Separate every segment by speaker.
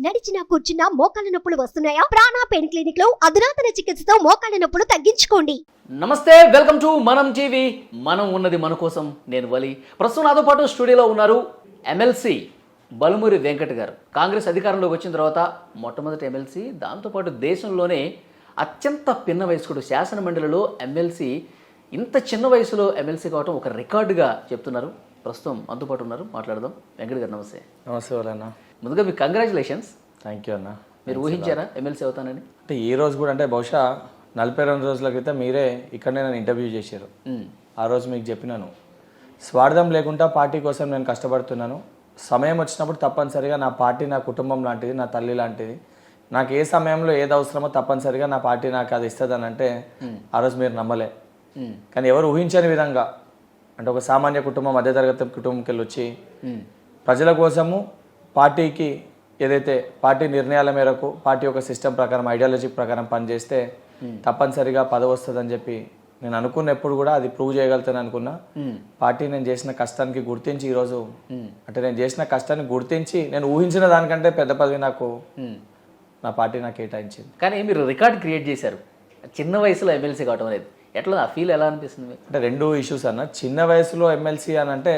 Speaker 1: నడిచినా కూర్చున్నా మోకాళ్ళ నొప్పులు వస్తున్నాయా? ప్రాణ పెయిన్ క్లినిక్ లో అధునాతన చికిత్సతో మోకాళ్ళ నొప్పులు తగ్గించుకోండి.
Speaker 2: నమస్తే, వెల్కమ్ టు మనం టీవీ. మనం ఉన్నది మన కోసం. నేను వలి. ప్రస్తుతం నాతో పాటు స్టూడియోలో ఉన్నారు ఎమ్మెల్సీ బల్మూరి వెంకట్ గారు. కాంగ్రెస్ అధికారంలోకి వచ్చిన తర్వాత మొట్టమొదటి ఎమ్మెల్సీ, దాంతోపాటు దేశంలోనే అత్యంత పిన్న వయస్కుడు, శాసన మండలిలో ఎమ్మెల్సీ. ఇంత చిన్న వయసులో ఎమ్మెల్సీ కావడం ఒక రికార్డుగా చెప్తున్నారు. ప్రస్తుతం అందుబాటు ఉన్నారు, మాట్లాడదాం. వెంకట్ గారు నమస్తే.
Speaker 3: నమస్తే వాళ్ళన్న.
Speaker 2: ముందుగా మీకు కంగ్రాచులేషన్స్.
Speaker 3: థ్యాంక్ యూ అన్న.
Speaker 2: మీరు ఊహించారా ఎమ్మెల్సీ అవుతానని?
Speaker 3: అంటే ఈ రోజు కూడా, అంటే బహుశా 42 రోజుల క్రితం మీరే ఇక్కడనే నన్ను ఇంటర్వ్యూ చేశారు. ఆ రోజు మీకు చెప్పినాను, స్వార్థం లేకుండా పార్టీ కోసం నేను కష్టపడుతున్నాను. సమయం వచ్చినప్పుడు తప్పనిసరిగా నా పార్టీ నా కుటుంబం లాంటిది, నా తల్లి లాంటిది. నాకు ఏ సమయంలో ఏది అవసరమో తప్పనిసరిగా నా పార్టీ నాకు అది ఇస్తుందని అంటే ఆ రోజు మీరు నమ్మలే. కానీ ఎవరు ఊహించని విధంగా, అంటే ఒక సామాన్య కుటుంబం, మధ్యతరగతి కుటుంబంకి వెళ్ళి వచ్చి ప్రజల కోసము పార్టీకి ఏదైతే పార్టీ నిర్ణయాల మేరకు పార్టీ యొక్క సిస్టమ్ ప్రకారం, ఐడియాలజీ ప్రకారం పనిచేస్తే తప్పనిసరిగా పదవి వస్తుందని చెప్పి నేను అనుకున్నప్పుడు కూడా అది ప్రూవ్ చేయగలుగుతాను అనుకున్నా. పార్టీ నేను చేసిన కష్టానికి గుర్తించి ఈరోజు, అంటే నేను చేసిన కష్టాన్ని గుర్తించి నేను ఊహించిన దానికంటే పెద్ద పదవి నాకు నా పార్టీ నాకు కేటాయించింది.
Speaker 2: కానీ మీరు రికార్డ్ క్రియేట్ చేశారు చిన్న వయసులో ఎమ్మెల్సీ కావడం అనేది. ఎట్లా ఆ ఫీల్ ఎలా అనిపిస్తుంది?
Speaker 3: అంటే రెండు ఇష్యూస్ అన్న. చిన్న వయసులో ఎమ్మెల్సీ అని అంటే,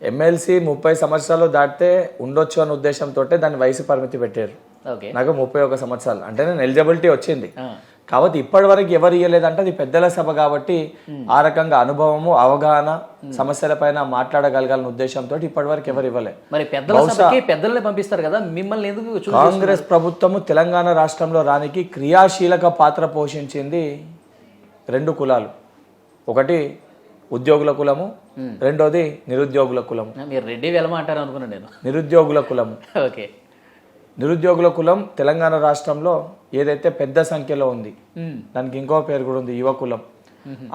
Speaker 3: ఎమ్మెల్సీ 30 సంవత్సరాలు దాటితే ఉండొచ్చు అనే ఉద్దేశంతో దాని వయసు పరిమితి పెట్టారు. నాకు 31 సంవత్సరాలు అంటే నేను ఎలిజిబిలిటీ వచ్చింది. కాబట్టి ఇప్పటి వరకు ఎవరు ఇవ్వలేదంటే అది పెద్దల సభ కాబట్టి ఆ రకంగా అనుభవము, అవగాహన, సమస్యలపైన మాట్లాడగలగాలనే ఉద్దేశంతో ఇప్పటి వరకు ఎవరు ఇవ్వలే.
Speaker 2: మరి పెద్దలనే పంపిస్తారు కదా, మిమ్మల్ని ఎందుకు?
Speaker 3: కాంగ్రెస్ ప్రభుత్వము తెలంగాణ రాష్ట్రంలో రానికి క్రియాశీలక పాత్ర పోషించింది 2 కులాలు. ఒకటి ఉద్యోగుల కులము, రెండోది నిరుద్యోగుల కులము.
Speaker 2: మీరు రెడ్డి వెళ్ళమంటారు అనుకున్నాను నేను.
Speaker 3: నిరుద్యోగుల కులము.
Speaker 2: ఓకే.
Speaker 3: నిరుద్యోగుల కులం తెలంగాణ రాష్ట్రంలో ఏదైతే పెద్ద సంఖ్యలో ఉంది, దానికి ఇంకో పేరు కూడా ఉంది, యువకులం.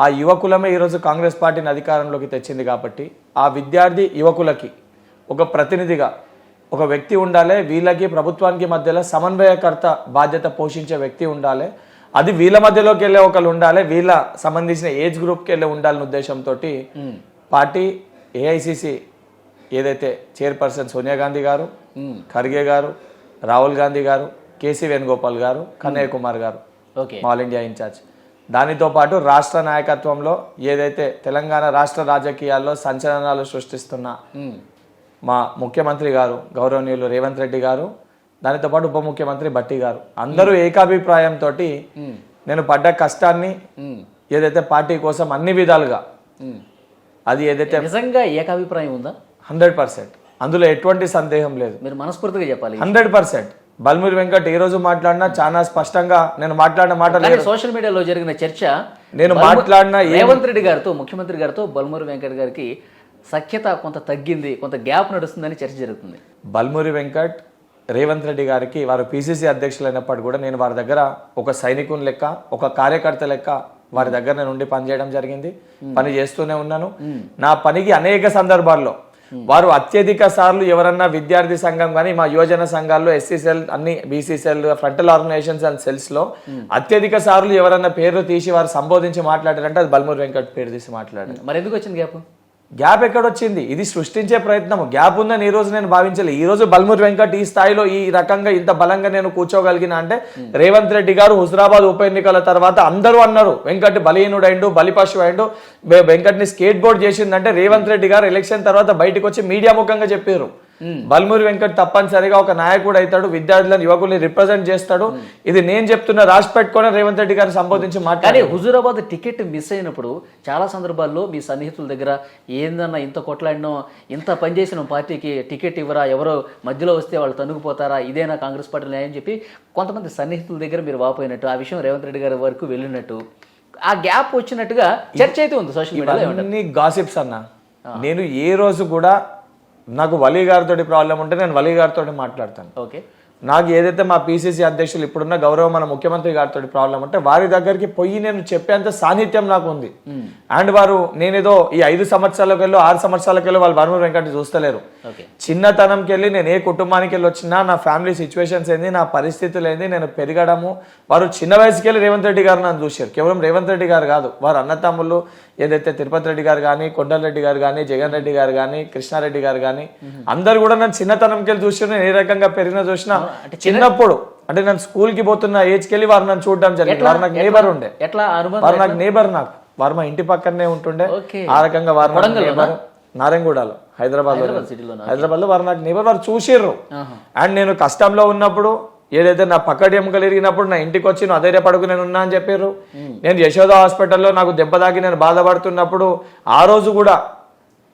Speaker 3: ఆ యువకులమే ఈరోజు కాంగ్రెస్ పార్టీని అధికారంలోకి తెచ్చింది. కాబట్టి ఆ విద్యార్థి యువకులకి ఒక ప్రతినిధిగా ఒక వ్యక్తి ఉండాలి. వీళ్ళకి ప్రభుత్వానికి మధ్యలో సమన్వయకర్త బాధ్యత పోషించే వ్యక్తి ఉండాలి. అది వీళ్ళ మధ్యలోకి వెళ్ళే ఒకళ్ళు ఉండాలి, వీళ్ళ సంబంధించిన ఏజ్ గ్రూప్కి వెళ్ళే ఉండాలనే ఉద్దేశంతో పార్టీ ఏఐసిసి ఏదైతే చైర్పర్సన్ సోనియా గాంధీ గారు, ఖర్గే గారు, రాహుల్ గాంధీ గారు, కేసీ వేణుగోపాల్ గారు, కన్నయ్య కుమార్ గారు ఆల్ ఇండియా ఇన్ఛార్జ్, దానితో పాటు రాష్ట్ర నాయకత్వంలో ఏదైతే తెలంగాణ రాష్ట్ర రాజకీయాల్లో సంచలనాలు సృష్టిస్తున్న మా ముఖ్యమంత్రి గారు గౌరవనీయులు రేవంత్ రెడ్డి గారు, దానితో పాటు ఉప ముఖ్యమంత్రి భట్టి గారు, అందరూ ఏకాభిప్రాయంతో నేను పడ్డ కష్టాన్ని ఏదైతే పార్టీ కోసం అన్ని విధాలుగా, అది ఏదైతే
Speaker 2: నిజంగా ఏకాభిప్రాయం ఉందా?
Speaker 3: 100%, అందులో ఎటువంటి సందేహం లేదు.
Speaker 2: మీరు మనస్ఫూర్తిగా చెప్పాలి.
Speaker 3: 100%. బల్మూరి వెంకట్ ఏ రోజు మాట్లాడినా చాలా స్పష్టంగా నేను మాట్లాడిన మాట.
Speaker 2: సోషల్ మీడియాలో జరిగిన చర్చ,
Speaker 3: నేను మాట్లాడిన
Speaker 2: రేవంత్ రెడ్డి గారితో, ముఖ్యమంత్రి గారితో బల్మూరి వెంకట్ గారికి సఖ్యత కొంత తగ్గింది, కొంత గ్యాప్ నడుస్తుందని చర్చ జరుగుతుంది.
Speaker 3: బల్మూరి వెంకట్ రేవంత్ రెడ్డి గారికి, వారు పిసిసి అధ్యక్షులైనప్పుడు కూడా నేను వారి దగ్గర ఒక సైనికుని లెక్క, ఒక కార్యకర్త లెక్క వారి దగ్గర నేను ఉండి పనిచేయడం జరిగింది. పని చేస్తూనే ఉన్నాను. నా పనికి అనేక సందర్భాల్లో వారు అత్యధిక సార్లు ఎవరన్నా విద్యార్థి సంఘం కానీ, మా యువజన సంఘాల్లో ఎస్సీ సెల్, అన్ని BC cell, frontal organisations and cells లో అత్యధిక సార్లు ఎవరన్నా పేరు తీసి వారు సంబోధించి మాట్లాడారంటే అది బల్మూరి వెంకట్ పేరు తీసి మాట్లాడారు.
Speaker 2: మరి ఎందుకు వచ్చింది గ్యాప్?
Speaker 3: గ్యాప్ ఎక్కడొచ్చింది? ఇది సృష్టించే ప్రయత్నం. గ్యాప్ ఉందని ఈ రోజు నేను భావించలేదు. ఈ రోజు బల్మూరి వెంకట్ ఈ స్థాయిలో ఈ రకంగా ఇంత బలంగా నేను కూర్చోగలిగిన అంటే రేవంత్ రెడ్డి గారు హుజరాబాద్ ఉప ఎన్నికల తర్వాత అందరూ అన్నారు వెంకట్ బలహీనుడైండు, బలిపశువు అయిండు, వెంకట్ ని స్కేట్ బోర్డ్ చేసిందంటే రేవంత్ రెడ్డి గారు ఎలక్షన్ తర్వాత బయటకు వచ్చి మీడియా ముఖంగా చెప్పారు, బల్మూరి వెంకట్ తప్పనిసరిగా ఒక నాయకుడు అవుతాడు, విద్యార్థులను, యువకుల్ని రిప్రజెంట్ చేస్తాడు. ఇది నేను చెప్తున్నా, రాసి పెట్టుకొని రేవంత్ రెడ్డి గారు సంబోధించి మాట్లాడారు.
Speaker 2: హుజూరాబాద్ టికెట్ మిస్ అయినప్పుడు చాలా సందర్భాల్లో మీ సన్నిహితుల దగ్గర ఏందన్నా ఇంత కొట్లాడినో, ఇంత పనిచేసిన పార్టీకి టికెట్ ఇవ్వరా, ఎవరో మధ్యలో వస్తే వాళ్ళు తనుగుపోతారా, ఇదేనా కాంగ్రెస్ పార్టీ న్యాయం చెప్పి కొంతమంది సన్నిహితుల దగ్గర మీరు వాపోయినట్టు, ఆ విషయం రేవంత్ రెడ్డి గారి వరకు వెళ్ళినట్టు, ఆ గ్యాప్ వచ్చినట్టుగా చర్చ అయితే ఉంది సోషల్ మీడియాలో.
Speaker 3: గాసిప్స్ అన్న. నేను ఏ రోజు కూడా నాకు వలీ గారితో ప్రాబ్లం ఉంటే నేను వలీ గారితో మాట్లాడతాను.
Speaker 2: ఓకే.
Speaker 3: నాకు ఏదైతే మా పిసిసి అధ్యక్షులు ఇప్పుడున్న గౌరవ మన ముఖ్యమంత్రి గారితో ప్రాబ్లం ఉంటే వారి దగ్గరికి పోయి నేను చెప్పేంత సాన్నిధ్యం నాకు ఉంది. అండ్ వారు నేనేదో ఈ 5 సంవత్సరాలకు వెళ్ళి 6 సంవత్సరాలకు వెళ్ళి వాళ్ళు బల్మూరి వెంకట్ చూస్తలేరు. చిన్నతనంకి వెళ్ళి నేను ఏ కుటుంబానికి వెళ్ళి వచ్చినా నా ఫ్యామిలీ సిచ్యువేషన్స్ ఏంది, నా పరిస్థితులు ఏంది, నేను పెరగడము, వారు చిన్న వయసుకి వెళ్ళి రేవంత్ రెడ్డి గారు నన్ను చూశారు. కేవలం రేవంత్ రెడ్డి గారు కాదు, వారు అన్నతమ్ముళ్ళు ఏదైతే తిరుపతి రెడ్డి గారు కానీ, కొండలరెడ్డి గారు కానీ, జగన్ రెడ్డి గారు కానీ, కృష్ణారెడ్డి గారు కానీ అందరు కూడా నన్ను చిన్నతనంకి వెళ్ళి చూసి నేను ఏ రకంగా పెరిగినా చూసినా
Speaker 2: అంటే
Speaker 3: చిన్నప్పుడు అంటే నేను స్కూల్ కి పోతున్న ఏజ్కి వెళ్ళి వారు నన్ను చూడడం జరిగింది. వారు నాకు నేబర్ ఉండే,
Speaker 2: ఎట్లా అనుబంధం?
Speaker 3: వారు నాకు నేబర్, నాకు వారు మా ఇంటి పక్కనే ఉంటుండే.
Speaker 2: ఓకే.
Speaker 3: ఆ రకంగా వారు నాకు నేబర్. నారాయణగూడలో హైదరాబాద్ లో వారు నాకు నేబర్. వారు చూసిర్రు. అండ్ నేను కష్టంలో ఉన్నప్పుడు ఏదైతే నా పక్కటి ఎముకలు ఇరిగినప్పుడు నా ఇంటికి వచ్చి నువ్వు అధైర్య పడుకు నేను ఉన్నా అని చెప్పారు. నేను యశోద హాస్పిటల్లో నాకు దెబ్బ తాకి నేను బాధపడుతున్నప్పుడు ఆ రోజు కూడా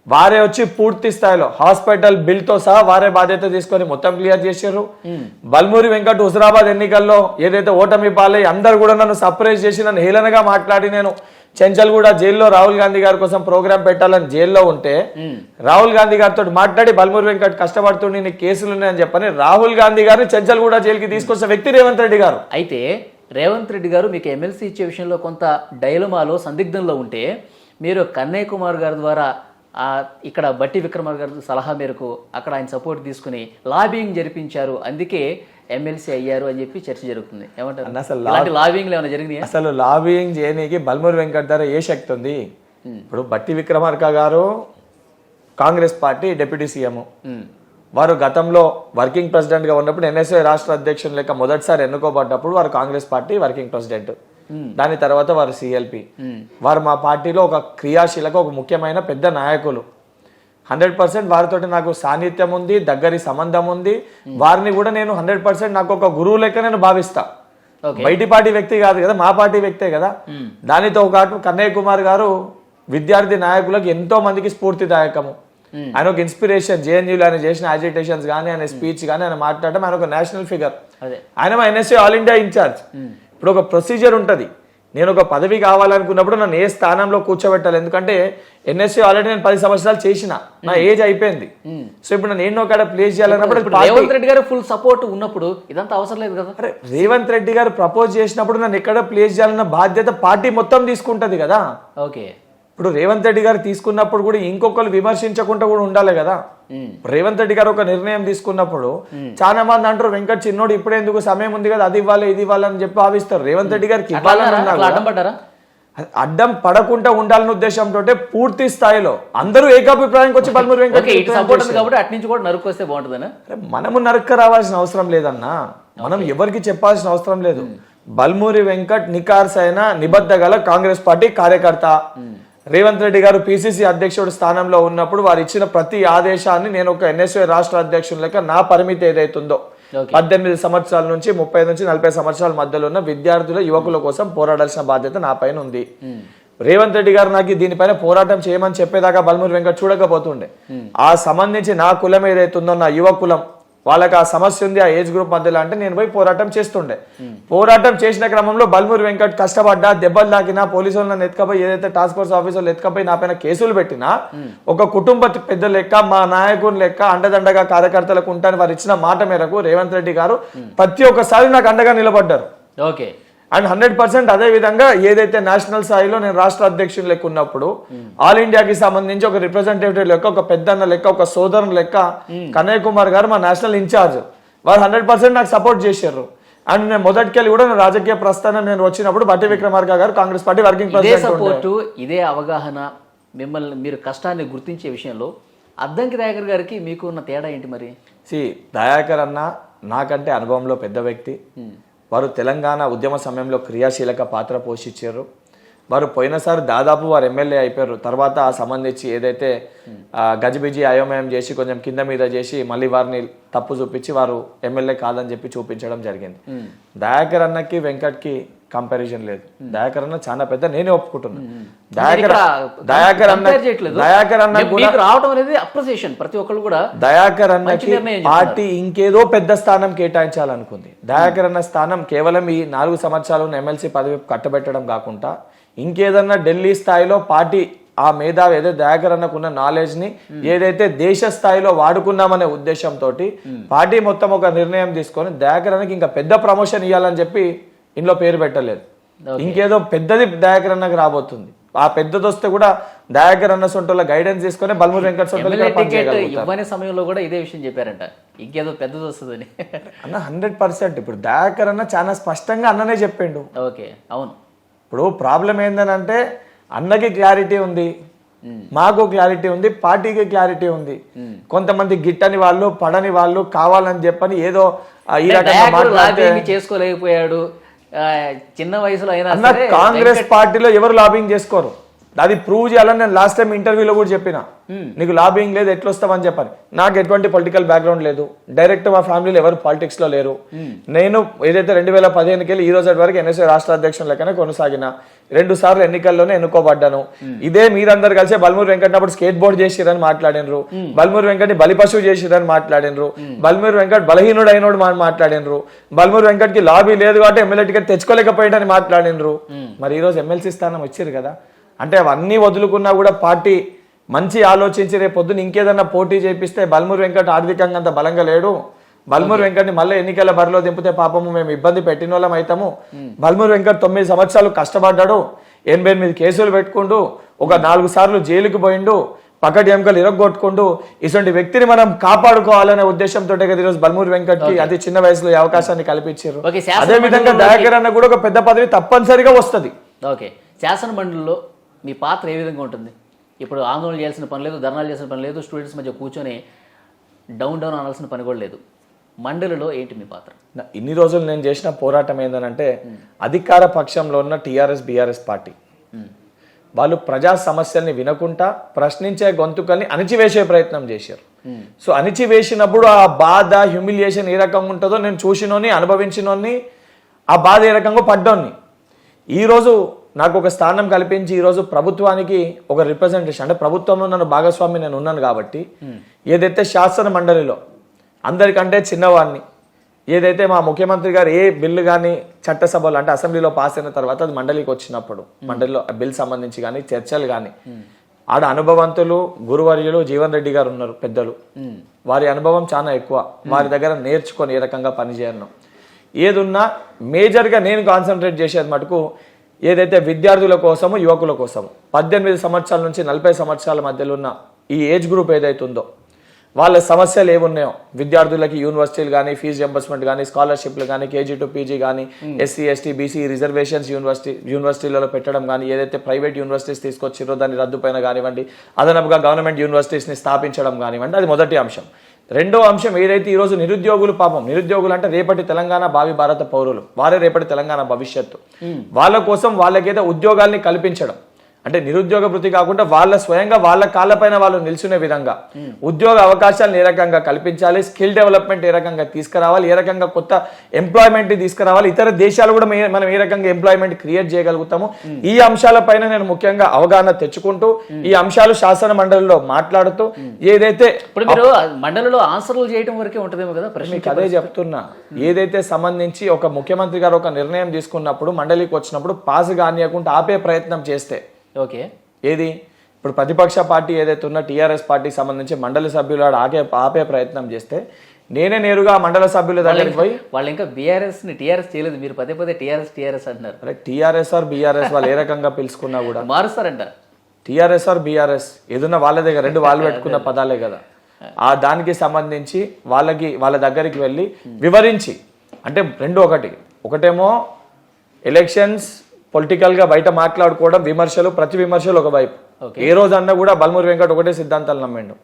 Speaker 3: వారే వచ్చి పూర్తి స్థాయిలో హాస్పిటల్ బిల్ తో సహా వారే బాధ్యత తీసుకొని మొత్తం క్లియర్ చేశారు. బల్మూరి వెంకట్ హుజరాబాద్ ఎన్నికల్లో ఏదైతే ఓటమి పాలై అందరు కూడా నన్ను సర్ప్రైజ్ చేసి నన్ను హేళనగా మాట్లాడి నేను చెంచల్గూడ జైల్లో రాహుల్ గాంధీ గారి కోసం ప్రోగ్రామ్ పెట్టాలని జైల్లో ఉంటే రాహుల్ గాంధీ గారితో మాట్లాడి బల్మూరి వెంకట్ కష్టపడుతుండే నీకు కేసులు ఉన్నాయని చెప్పని రాహుల్ గాంధీ గారిని చెంచల్గూడ జైలుకి తీసుకొచ్చిన వ్యక్తి రేవంత్ రెడ్డి గారు.
Speaker 2: అయితే రేవంత్ రెడ్డి గారు మీకు ఎమ్మెల్సీ ఇచ్చే విషయంలో కొంత డైలమాలో సందిగ్ధంలో ఉంటే మీరు కన్నయ్య కుమార్ గారి ద్వారా ఇక్కడ బట్టి విక్రమార్ గారి సలహా మేరకు అక్కడ ఆయన సపోర్ట్ తీసుకుని లాబింగ్ జరిపించారు, అందుకే ఎమ్మెల్సీ అయ్యారు అని చెప్పి చర్చ జరుగుతుంది. ఏమంటారు? అసలు లాబింగ్ ఏమైనా జరిగింది?
Speaker 3: అసలు లాబింగ్ చేయనీకి బల్మూరి వెంకట్ ద్వారా ఏ శక్తి ఉంది? ఇప్పుడు బట్టి విక్రమార్క గారు కాంగ్రెస్ పార్టీ డిప్యూటీ సీఎం, వారు గతంలో వర్కింగ్ ప్రెసిడెంట్ గా ఉన్నప్పుడు ఎన్ఎస్ఏ రాష్ట్ర అధ్యక్షులు లెక్క మొదటిసారి ఎన్నుకోబడ్డప్పుడు వారు కాంగ్రెస్ పార్టీ వర్కింగ్ ప్రెసిడెంట్, దాని తర్వాత వారు సిఎల్పి. వారు మా పార్టీలో ఒక క్రియాశీలక ఒక ముఖ్యమైన పెద్ద నాయకులు. 100% వారితో నాకు సాన్నిధ్యం ఉంది, దగ్గరి సంబంధం ఉంది. వారిని కూడా నేను 100% నాకు ఒక గురువు లెక్క నేను భావిస్తా. బయటి పార్టీ వ్యక్తి కాదు కదా, మా పార్టీ వ్యక్తే కదా. దానితో పాటు కన్నయ్య కుమార్ గారు విద్యార్థి నాయకులకు ఎంతో మందికి స్ఫూర్తిదాయకము. ఆయన ఒక ఇన్స్పిరేషన్. జేఎన్యూలో ఆయన చేసిన అజిటేషన్స్ కానీ, ఆయన స్పీచ్ కానీ, ఆయన మాట్లాడడం, ఆయన ఒక నేషనల్ ఫిగర్. ఆయన మా ఎన్ఎస్ఏ ఆల్ ఇండియా ఇన్ఛార్జ్. ఇప్పుడు ఒక ప్రొసీజర్ ఉంటుంది. నేను ఒక పదవి కావాలనుకున్నప్పుడు నన్ను ఏ స్థానంలో కూర్చోబెట్టాలి, ఎందుకంటే ఎన్ఎస్ఏ ఆల్రెడీ నేను 10 సంవత్సరాలు చేసిన, నా ఏజ్ అయిపోయింది. సో ఇప్పుడు నన్ను ఎన్నో కాడ ప్లేస్ చేయాలన్నప్పుడు
Speaker 2: రేవంత్ రెడ్డి గారు ఫుల్ సపోర్ట్ ఉన్నప్పుడు ఇదంతా అవసరం లేదు కదా.
Speaker 3: రేవంత్ రెడ్డి గారు ప్రపోజ్ చేసినప్పుడు నన్ను ఎక్కడ ప్లేస్ చేయాలన్న బాధ్యత పార్టీ మొత్తం తీసుకుంటది కదా.
Speaker 2: ఓకే.
Speaker 3: ఇప్పుడు రేవంత్ రెడ్డి గారు తీసుకున్నప్పుడు కూడా ఇంకొకరు విమర్శించకుండా కూడా ఉండాలి కదా. రేవంత్ రెడ్డి గారు ఒక నిర్ణయం తీసుకున్నప్పుడు చాలా మంది అంటారు వెంకట్ చిన్నోడు ఇప్పుడే ఎందుకు, సమయం ఉంది కదా, అది ఇవ్వాలి ఇది ఇవ్వాలి అని చెప్పి భావిస్తారు. రేవంత్ రెడ్డి గారికి అడ్డం పడకుండా ఉండాలనే ఉద్దేశంతో పూర్తి స్థాయిలో అందరూ ఏకాభిప్రాయానికి వచ్చి బల్మూరి వెంకట్
Speaker 2: కాబట్టి అటు నుంచి కూడా నరుకు వస్తే బాగుంటుందన్నా.
Speaker 3: మనము నరుక్క రావాల్సిన అవసరం లేదన్నా, మనం ఎవరికి చెప్పాల్సిన అవసరం లేదు. బల్మూరి వెంకట్ నికార్స్ అయిన నిబద్ధ గల కాంగ్రెస్ పార్టీ కార్యకర్త. రేవంత్ రెడ్డి గారు పిసిసి అధ్యక్షుడు స్థానంలో ఉన్నప్పుడు వారు ఇచ్చిన ప్రతి ఆదేశాన్ని నేను ఒక ఎన్ఎస్ఏ రాష్ట్ర అధ్యక్షుడు లెక్క నా పరిమితి ఏదైతుందో 18 సంవత్సరాల నుంచి 30 నుంచి 40 సంవత్సరాల మధ్యలో ఉన్న విద్యార్థుల యువకుల కోసం పోరాడాల్సిన బాధ్యత నా పైన ఉంది. రేవంత్ రెడ్డి గారు నాకు దీనిపైన పోరాటం చేయమని చెప్పేదాకా బల్మూరి వెంకట్ చూడకపోతుండే. ఆ సంబంధించి నా కులం ఏదైతుందో, నా యువ కులం, వాళ్ళకి ఆ సమస్య ఉంది ఆ ఏజ్ గ్రూప్ మధ్యలో అంటే నేను పోయి పోరాటం చేస్తుండే. పోరాటం చేసిన క్రమంలో బల్మూరి వెంకట్ కష్టపడ్డా, దెబ్బలు తాకినా, పోలీసు వాళ్ళని ఎత్తుకపోయి ఏదైతే టాస్క్ ఫోర్స్ ఆఫీసర్లు ఎత్తుకపోయి నా పైన కేసులు పెట్టినా ఒక కుటుంబ పెద్ద లెక్క, మా నాయకుని లెక్క అండదండగా కార్యకర్తలకు ఉంటాను వారు ఇచ్చిన మాట మేరకు రేవంత్ రెడ్డి గారు ప్రతి ఒక్కసారి నాకు అండగా నిలబడ్డారు.
Speaker 2: ఓకే.
Speaker 3: అండ్ 100% అదే విధంగా ఏదైతే నేషనల్ స్థాయిలో నేను రాష్ట్ర అధ్యక్షుని లెక్క ఉన్నప్పుడు ఆల్ ఇండియాకి సంబంధించి ఒక రిప్రజెంటేటివ్ లెక్క, ఒక పెద్దన్న లెక్క, ఒక సోదరుని లెక్క కన్నయ్య కుమార్ గారు మా నేషనల్ ఇన్ఛార్జ్, వారు 100% నాకు సపోర్ట్ చేశారు. అండ్ నేను మొదటికెళ్ళి కూడా నేను రాజకీయ ప్రస్థానం నేను వచ్చినప్పుడు బట్టి విక్రమార్క గారు కాంగ్రెస్ పార్టీ వర్కింగ్
Speaker 2: సపోర్టు, ఇదే అవగాహన, మిమ్మల్ని మీరు కష్టాన్ని గుర్తించే విషయంలో అద్దంకి దయాకర్ గారికి మీకు ఉన్న తేడా ఏంటి మరి?
Speaker 3: దయాకర్ అన్న నాకంటే అనుభవంలో పెద్ద వ్యక్తి. వారు తెలంగాణ ఉద్యమ సమయంలో క్రియాశీలక పాత్ర పోషించారు. వారు పోయినసారి దాదాపు వారు ఎమ్మెల్యే అయిపోయారు. తర్వాత సంబంధించి ఏదైతే గజిబిజి అయోమయం చేసి కొంచెం కింద మీద చేసి మళ్ళీ వారిని తప్పు చూపించి వారు ఎమ్మెల్యే కాదని చెప్పి చూపించడం జరిగింది. దయాకర్ అన్నకి వెంకట్కి కంపారిజన్ లేదు. దయాకర్ అన్న చాలా పెద్ద, నేనే ఒప్పుకుంటున్నా. దయాకర్ అన్నకి పార్టీ ఇంకేదో పెద్ద స్థానం కేటాయించాలనుకుంది. దయాకర్ అన్న స్థానం కేవలం ఈ 4 సంవత్సరాలు ఎమ్మెల్సీ పదవి కట్టబెట్టడం కాకుండా ఇంకేదన్నా ఢిల్లీ స్థాయిలో పార్టీ ఆ మేధావి ఏదైతే దయాకర్ అన్నకున్న నాలెడ్జ్ ని ఏదైతే దేశ స్థాయిలో వాడుకున్నామనే ఉద్దేశంతో పార్టీ మొత్తం ఒక నిర్ణయం తీసుకొని దయాకర్ అన్నకి ఇంకా పెద్ద ప్రమోషన్ ఇవ్వాలని చెప్పి ఇంట్లో పేరు పెట్టలేదు. ఇంకేదో పెద్దది దయాకర్ అన్నకి రాబోతుంది. ఆ పెద్దది వస్తే కూడా దయాకర్ అన్న సొంటల గైడెన్స్ తీసుకొని బల్మూరి వెంకట్
Speaker 2: ఇవ్వని సమయంలో కూడా ఇదే విషయం చెప్పారంట, ఇంకేదో పెద్దది వస్తుందని
Speaker 3: అన్న. 100% ఇప్పుడు దయాకర్ అన్న చాలా స్పష్టంగా అన్ననే చెప్పిండు.
Speaker 2: ఓకే, అవును.
Speaker 3: ఇప్పుడు ప్రాబ్లం ఏంటంటే అన్నకి క్లారిటీ ఉంది, మాకు క్లారిటీ ఉంది, పార్టీకి క్లారిటీ ఉంది. కొంతమంది గిట్టని వాళ్ళు, పడని వాళ్ళు కావాలని చెప్పని ఏదో ఈ రకంగా మాట్లాడితే
Speaker 2: చేసుకోలేకపోయాడు చిన్న వయసులో అయినా
Speaker 3: అన్న, కాంగ్రెస్ పార్టీలో ఎవరు లాబింగ్ చేసుకోరు. అది ప్రూవ్ చేయాలని నేను లాస్ట్ టైం ఇంటర్వ్యూలో కూడా చెప్పిన. నీకు లాబింగ్ లేదు ఎట్లా వస్తావని చెప్పని. నాకు ఎటువంటి పొలిటికల్ బ్యాక్గ్రౌండ్ లేదు, డైరెక్ట్ మా ఫ్యామిలీలో ఎవరు పాలిటిక్స్ లో లేరు. నేను ఏదైతే 2015కి వెళ్ళి ఈ రోజు వరకు ఎన్ఎస్ఏ రాష్ట్ర అధ్యక్షుడు లెక్కనే కొనసాగిన. 2 సార్లు ఎన్నికల్లోనే ఎన్నుకోబడ్డాను. ఇదే మీరందరు కలిసి బల్మూరు వెంకటనప్పుడు స్కేట్ బోర్డ్ చేసిరని మాట్లాడినరు, బల్మూరు వెంకట్ని బలిపశువు చేసిరని మాట్లాడినరు, బల్మూరు వెంకట్ బలహీనుడు అయినోడు మాట్లాడినరు, బల్మూరు వెంకట్కి లాబీ లేదు కాబట్టి ఎమ్మెల్యే టికెట్ తెచ్చుకోలేకపోయాడని మాట్లాడినరు. మరి ఈ రోజు ఎమ్మెల్సీ స్థానం వచ్చారు కదా. అంటే అవన్నీ వదులుకున్నా కూడా పార్టీ మంచి ఆలోచించి రేపు పొద్దున ఇంకేదన్నా పోటీ చేపిస్తే బల్మూరు వెంకట్ ఆర్థికంగా అంత బలంగా లేడు, బల్మూరు వెంకట్ని మళ్ళీ ఎన్నికల బరిలో దింపితే పాపము మేము ఇబ్బంది పెట్టిన వాళ్ళం అవుతాము. బల్మూరు వెంకట్ 9 సంవత్సరాలు కష్టపడ్డాడు, 88 కేసులు పెట్టుకుంటూ, ఒక 4 సార్లు జైలుకు పోయిండు, పక్కటి ఎముకలు ఇరగొట్టుకుంటూ. ఇటువంటి వ్యక్తిని మనం కాపాడుకోవాలనే ఉద్దేశంతో ఈరోజు బల్మూరు వెంకట్ కి అతి చిన్న వయసులో ఈ అవకాశాన్ని కల్పించారు. అదే విధంగా దయాకర్ అన్న కూడా ఒక పెద్ద పదవి తప్పనిసరిగా వస్తుంది.
Speaker 2: ఓకే, శాసన మండలిలో మీ పాత్ర ఏ విధంగా ఉంటుంది? ఇప్పుడు ఆందోళన చేయాల్సిన పని లేదు, ధర్నాలు చేయాల్సిన పని లేదు, స్టూడెంట్స్ మధ్య కూర్చొని డౌన్ అనాల్సిన పని కూడా లేదు. మండలిలో ఏంటి మీ పాత్ర?
Speaker 3: ఇన్ని రోజులు నేను చేసిన పోరాటం ఏంటంటే అధికార పక్షంలో ఉన్న టీఆర్ఎస్ బీఆర్ఎస్ పార్టీ వాళ్ళు ప్రజా సమస్యల్ని వినకుండా ప్రశ్నించే గొంతుకల్ని అణిచివేసే ప్రయత్నం చేశారు. సో అణిచివేసినప్పుడు ఆ బాధ, హ్యూమిలియేషన్ ఏ రకంగా ఉంటుందో నేను చూసినోని, అనుభవించినోని, ఆ బాధ ఏ రకంగా పడ్డోని. ఈరోజు నాకు ఒక స్థానం కల్పించి ఈరోజు ప్రభుత్వానికి ఒక రిప్రజెంటేషన్, అంటే ప్రభుత్వంలో నన్ను భాగస్వామి నేను ఉన్నాను కాబట్టి ఏదైతే శాసన మండలిలో అందరికంటే చిన్నవాడిని, ఏదైతే మా ముఖ్యమంత్రి గారు ఏ బిల్లు కానీ చట్టసభలో అంటే అసెంబ్లీలో పాస్ అయిన తర్వాత అది మండలికి వచ్చినప్పుడు మండలిలో బిల్ సంబంధించి కానీ చర్చలు కానీ ఆడ అనుభవంతులు గురువర్యులు జీవన్ రెడ్డి గారు ఉన్నారు పెద్దలు, వారి అనుభవం చాలా ఎక్కువ. వారి దగ్గర నేర్చుకొని ఏ రకంగా పనిచేయను ఏదున్నా మేజర్గా నేను కాన్సన్ట్రేట్ చేసేది మటుకు ఏదైతే విద్యార్థుల కోసము, యువకుల కోసము 18 సంవత్సరాల నుంచి 40 సంవత్సరాల మధ్యలో ఉన్న ఈ ఏజ్ గ్రూప్ ఏదైతే ఉందో వాళ్ళ సమస్యలు ఏమున్నాయో, విద్యార్థులకి యూనివర్సిటీలు కానీ, ఫీజు రింబర్స్మెంట్ కానీ, స్కాలర్షిప్లు కానీ, కేజీ టు పీజీ కానీ, ఎస్సీ ఎస్టీ బీసీ రిజర్వేషన్స్ యూనివర్సిటీలలో పెట్టడం కానీ, ఏదైతే ప్రైవేట్ యూనివర్సిటీస్ తీసుకొచ్చిరో దాన్ని రద్దుపైన కానివ్వండి, అదనపుగా గవర్నమెంట్ యూనివర్సిటీస్ని స్థాపించడం కానివ్వండి, అది మొదటి అంశం. రెండో అంశం ఏదైతే ఈరోజు నిరుద్యోగులు, పాపం నిరుద్యోగులు అంటే రేపటి తెలంగాణ భావి భారత పౌరులు, వారే రేపటి తెలంగాణ భవిష్యత్తు. వాళ్ళ కోసం వాళ్ళకైతే ఉద్యోగాల్ని కల్పించడం, అంటే నిరుద్యోగ వృత్తి కాకుండా వాళ్ళ స్వయంగా వాళ్ళ కాళ్ళపైన వాళ్ళు నిల్చునే విధంగా ఉద్యోగ అవకాశాలను ఏ రకంగా కల్పించాలి, స్కిల్ డెవలప్మెంట్ ఏ రకంగా తీసుకురావాలి, ఏ రకంగా కొత్త ఎంప్లాయ్మెంట్ తీసుకురావాలి, ఇతర దేశాలు కూడా మనం ఏ రకంగా ఎంప్లాయ్మెంట్ క్రియేట్ చేయగలుగుతాము, ఈ అంశాలపైన నేను ముఖ్యంగా అవగాహన తెచ్చుకుంటూ ఈ అంశాలు శాసన మండలిలో మాట్లాడుతూ ఏదైతే
Speaker 2: ఇప్పుడు మీరు మండలిలో ఆన్సర్లు చేయడం వరకే ఉంటుందేమో కదా.
Speaker 3: మీకు అదే చెప్తున్నా, ఏదైతే సంబంధించి ఒక ముఖ్యమంత్రి గారు ఒక నిర్ణయం తీసుకున్నప్పుడు మండలికి వచ్చినప్పుడు పాస్ కానియకుండా ఆపే ప్రయత్నం చేస్తే,
Speaker 2: ఓకే
Speaker 3: ఏది ఇప్పుడు ప్రతిపక్ష పార్టీ ఏదైతే ఉన్న టీఆర్ఎస్ పార్టీకి సంబంధించి మండలి సభ్యులు ఆపే ప్రయత్నం చేస్తే నేనే నేరుగా మండల సభ్యుల దగ్గరికి పోయి,
Speaker 2: వాళ్ళు ఇంకా బీఆర్ఎస్ ని టీఆర్ఎస్ చేయలేదు, మీరు పదే టీఆర్ఎస్ అంటున్నారు.
Speaker 3: అరే టీఆర్ఎస్ ఆర్ బీఆర్ఎస్ వాళ్ళు ఏ రకంగా పిలుచుకున్నా కూడా
Speaker 2: మారుస్తారంట.
Speaker 3: టీఆర్ఎస్ ఆర్ బీఆర్ఎస్ ఏదన్నా వాళ్ళ దగ్గర రెండు వాళ్ళు పెట్టుకున్న పదాలే కదా. ఆ దానికి సంబంధించి వాళ్ళ దగ్గరికి వెళ్ళి వివరించి, అంటే రెండు ఒకటేమో ఎలక్షన్స్ పొలిటికల్ గా బయట మాట్లాడుకోవడం, విమర్శలు, ప్రతి విమర్శలు ఒక వైపు. ఏ రోజు అన్నా కూడా బల్మూరు వెంకట్ ఒకటే సిద్ధాంతాలు నమ్మిండు,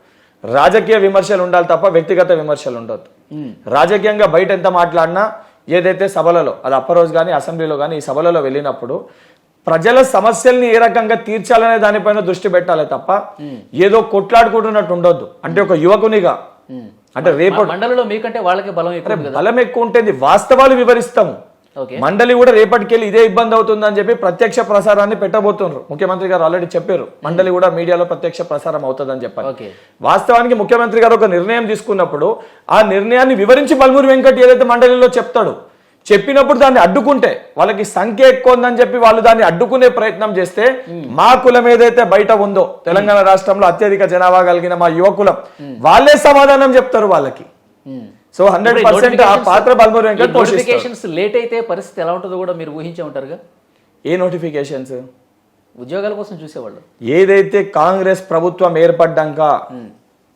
Speaker 3: రాజకీయ విమర్శలు ఉండాలి తప్ప వ్యక్తిగత విమర్శలు ఉండొద్దు. రాజకీయంగా బయట ఎంత మాట్లాడినా ఏదైతే సభలలో, అది అప్పరోజు కానీ అసెంబ్లీలో కానీ ఈ సభలలో వెళ్ళినప్పుడు ప్రజల సమస్యల్ని ఏ రకంగా తీర్చాలనే దానిపైన దృష్టి పెట్టాలి తప్ప ఏదో కొట్లాడుకుంటున్నట్టు ఉండొద్దు. అంటే ఒక యువకునిగా, అంటే రేపు
Speaker 2: మండలిలో మీకంటే వాళ్ళకి బలం
Speaker 3: ఎక్కువ ఉంటుంది, వాస్తవాలు వివరిస్తాము. మండలి కూడా రేపటికెళ్ళి ఇదే ఇబ్బంది అవుతుందని చెప్పి ప్రత్యక్ష ప్రసారాన్ని పెట్టబోతున్నారు. ముఖ్యమంత్రి గారు ఆల్రెడీ చెప్పారు, మండలి కూడా మీడియాలో ప్రత్యక్ష ప్రసారం అవుతుందని చెప్పారు. వాస్తవానికి ముఖ్యమంత్రి గారు ఒక నిర్ణయం తీసుకున్నప్పుడు ఆ నిర్ణయాన్ని వివరించి బల్మూరు వెంకట్ ఏదైతే మండలిలో చెప్తాడు, చెప్పినప్పుడు దాన్ని అడ్డుకుంటే, వాళ్ళకి సంఖ్య ఎక్కువ ఉందని చెప్పి వాళ్ళు దాన్ని అడ్డుకునే ప్రయత్నం చేస్తే, మా కులం ఏదైతే బయట ఉందో తెలంగాణ రాష్ట్రంలో అత్యధిక జనాభా కలిగిన మా యువకులం, వాళ్ళే సమాధానం చెప్తారు వాళ్ళకి. సో 100% ఆ పాత్ర బల్మూరు వెంకట్
Speaker 2: నోటిఫికేషన్స్ లేట్ అయితే పరిస్థితి ఎలా ఉంటుందో కూడా మీరు ఊహించే ఉంటారుగా. ఏ
Speaker 3: నోటిఫికేషన్స్?
Speaker 2: ఉద్యోగాల కోసం చూసేవాళ్ళు.
Speaker 3: ఏదైతే కాంగ్రెస్ ప్రభుత్వం ఏర్పడ్డాక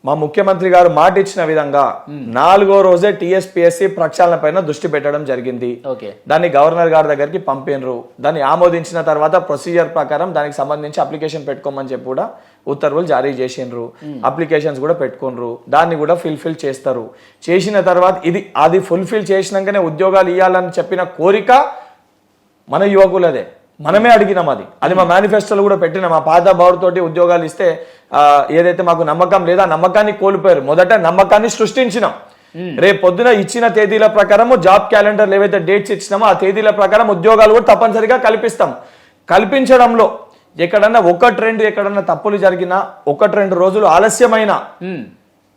Speaker 3: మా ముఖ్యమంత్రి గారు మాట ఇచ్చిన విధంగా 4వ రోజే టీఎస్పీఎస్సీ ప్రక్షాళన పైన దృష్టి పెట్టడం జరిగింది. దాన్ని గవర్నర్ గారి దగ్గరికి పంపినరు. దాన్ని ఆమోదించిన తర్వాత ప్రొసీజర్ ప్రకారం దానికి సంబంధించి అప్లికేషన్ పెట్టుకోమని చెప్పి కూడా ఉత్తర్వులు జారీ చేసిండ్రు, అప్లికేషన్స్ కూడా పెట్టుకున్నారు, దాన్ని కూడా ఫుల్ఫిల్ చేస్తారు. చేసిన తర్వాత అది ఫుల్ఫిల్ చేసినాకనే ఉద్యోగాలు ఇవ్వాలని చెప్పిన కోరిక మన యువకులదే, మనమే అడిగినాం. అది మా మేనిఫెస్టోలో కూడా పెట్టినాం. మా పాత బౌర్తోటి ఉద్యోగాలు ఇస్తే ఏదైతే మాకు నమ్మకం లేదా నమ్మకాన్ని కోల్పోయారు, మొదట నమ్మకాన్ని సృష్టించినాం. రేపు పొద్దున ఇచ్చిన తేదీల ప్రకారం జాబ్ క్యాలెండర్లు ఏవైతే డేట్స్ ఇచ్చినామో ఆ తేదీల ప్రకారం ఉద్యోగాలు కూడా తప్పనిసరిగా కల్పిస్తాం. కల్పించడంలో ఎక్కడన్నా ఎక్కడన్నా తప్పులు జరిగినా 1-2 రోజులు ఆలస్యమైన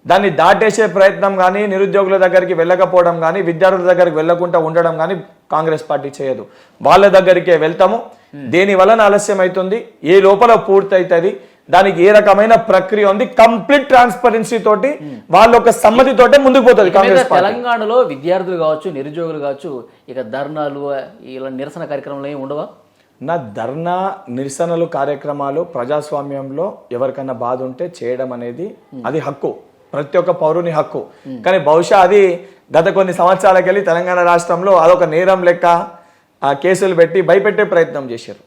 Speaker 3: దాన్ని దాటేసే ప్రయత్నం కానీ, నిరుద్యోగుల దగ్గరికి వెళ్ళకపోవడం కానీ, విద్యార్థుల దగ్గరికి వెళ్లకుండా ఉండడం కానీ కాంగ్రెస్ పార్టీ చేయదు. వాళ్ళ దగ్గరికే వెళ్తాము. దేని వలన ఆలస్యం అవుతుంది, ఏ లోపల పూర్తి అవుతుంది, దానికి ఏ రకమైన ప్రక్రియ ఉంది, కంప్లీట్ ట్రాన్స్పరెన్సీ తోటి వాళ్ళ ఒక సమ్మతితోటే ముందుకు పోతుంది కాంగ్రెస్ పార్టీ.
Speaker 2: తెలంగాణలో విద్యార్థులు కావచ్చు, నిరుద్యోగులు కావచ్చు, ఇక ధర్నాలు ఇలా నిరసన కార్యక్రమాలు ఏమి ఉండవా?
Speaker 3: నా ధర్నా నిరసనలు కార్యక్రమాలు ప్రజాస్వామ్యంలో ఎవరికన్నా బాధ ఉంటే చేయడం అనేది అది హక్కు, ప్రతి ఒక్క పౌరుని హక్కు. కానీ బహుశా అది గత కొన్ని సంవత్సరాలకెళ్ళి తెలంగాణ రాష్ట్రంలో అదొక నేరం లెక్క కేసులు పెట్టి భయపెట్టే ప్రయత్నం చేశారు.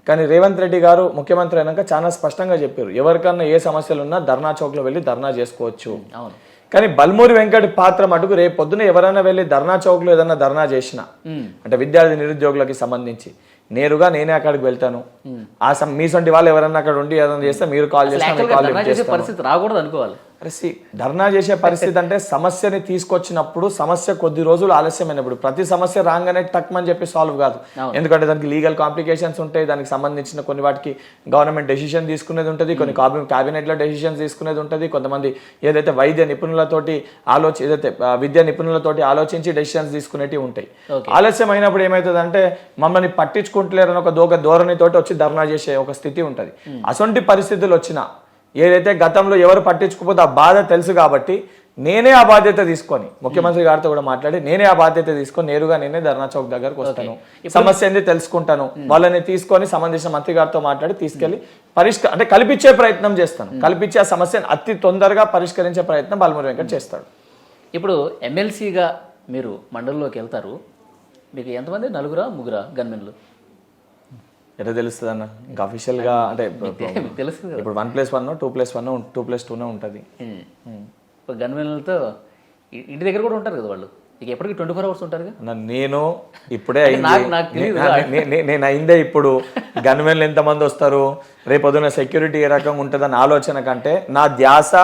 Speaker 3: కానీ రేవంత్ రెడ్డి గారు ముఖ్యమంత్రి అయినాక చాలా స్పష్టంగా చెప్పారు, ఎవరికన్నా ఏ సమస్యలు ఉన్నా ధర్నా చౌక్ లో వెళ్ళి ధర్నా చేసుకోవచ్చు. కానీ బల్మూరి వెంకట్ పాత్ర మటుకు రేపు పొద్దున ఎవరైనా వెళ్ళి ధర్నా చౌక్ లో ఏదన్నా ధర్నా చేసినా అంటే విద్యార్థి నిరుద్యోగులకి సంబంధించి నేరుగా నేనే అక్కడికి వెళ్తాను. మీ సొంటి వాళ్ళు ఎవరన్నా అక్కడ ఉండి ఏదైనా చేస్తే మీరు కాల్ చేస్తే
Speaker 2: పరిస్థితి రాకూడదు అనుకోవాలి.
Speaker 3: ధర్నా చేసే పరిస్థితి అంటే సమస్యని తీసుకొచ్చినప్పుడు సమస్య కొద్ది రోజులు ఆలస్యమైనప్పుడు, ప్రతి సమస్య రాగానే టక్మని చెప్పి సాల్వ్ కాదు. ఎందుకంటే దానికి లీగల్ కాంప్లికేషన్స్ ఉంటాయి, దానికి సంబంధించిన కొన్ని వాటికి గవర్నమెంట్ డెసిషన్ తీసుకునేది ఉంటుంది, కొన్ని క్యాబినెట్ లో డెసిషన్స్ తీసుకునేది ఉంటుంది, కొంతమంది ఏదైతే వైద్య నిపుణులతోటి ఏదైతే విద్యా నిపుణులతోటి ఆలోచించి డెసిషన్స్ తీసుకునేవి ఉంటాయి. ఆలస్యం అయినప్పుడు ఏమవుతుంది మమ్మల్ని పట్టించుకుంటలేరని ఒక ధోరణితోటి వచ్చి ధర్నా చేసే ఒక స్థితి ఉంటుంది. అసొంటి పరిస్థితులు వచ్చినా ఏదైతే గతంలో ఎవరు పట్టించుకోకపోతే ఆ బాధ తెలుసు కాబట్టి నేనే ఆ బాధ్యత తీసుకొని ముఖ్యమంత్రి గారితో కూడా మాట్లాడి నేనే ఆ బాధ్యత తీసుకొని నేరుగా నేనే ధర్నా చౌక్ దగ్గరకు వస్తాను, సమస్య ఏంది తెలుసుకుంటాను, వాళ్ళని తీసుకొని సంబంధించిన మంత్రి గారితో మాట్లాడి తీసుకెళ్లి అంటే కల్పించే ప్రయత్నం చేస్తాను. కల్పించే ఆ సమస్యను అతి తొందరగా పరిష్కరించే ప్రయత్నం బల్మూరి వెంకట్ చేస్తాడు.
Speaker 2: ఇప్పుడు ఎమ్మెల్సీగా మీరు మండలంలోకి వెళ్తారు, మీకు ఎంతమంది? 4-3 గన్మెన్లు?
Speaker 3: ఎట్లా తెలుస్తుంది అన్న? ఇంకా అఫీషియల్ గా అంటే
Speaker 2: తెలుస్తుంది
Speaker 3: ఇప్పుడు 1+1 2+1 2+2 ఉంటుంది.
Speaker 2: గన్మెన్లతో ఇంటి దగ్గర కూడా ఉంటారు కదా వాళ్ళు, ఇక ఎప్పటికీ 24 hours ఉంటారు కదా.
Speaker 3: నేను ఇప్పుడే నేను అయిందే ఇప్పుడు గన్మెన్లు ఎంతమంది వస్తారు, రేపొద్దున సెక్యూరిటీ ఏ రకంగా ఉంటుందని ఆలోచన కంటే నా ధ్యాస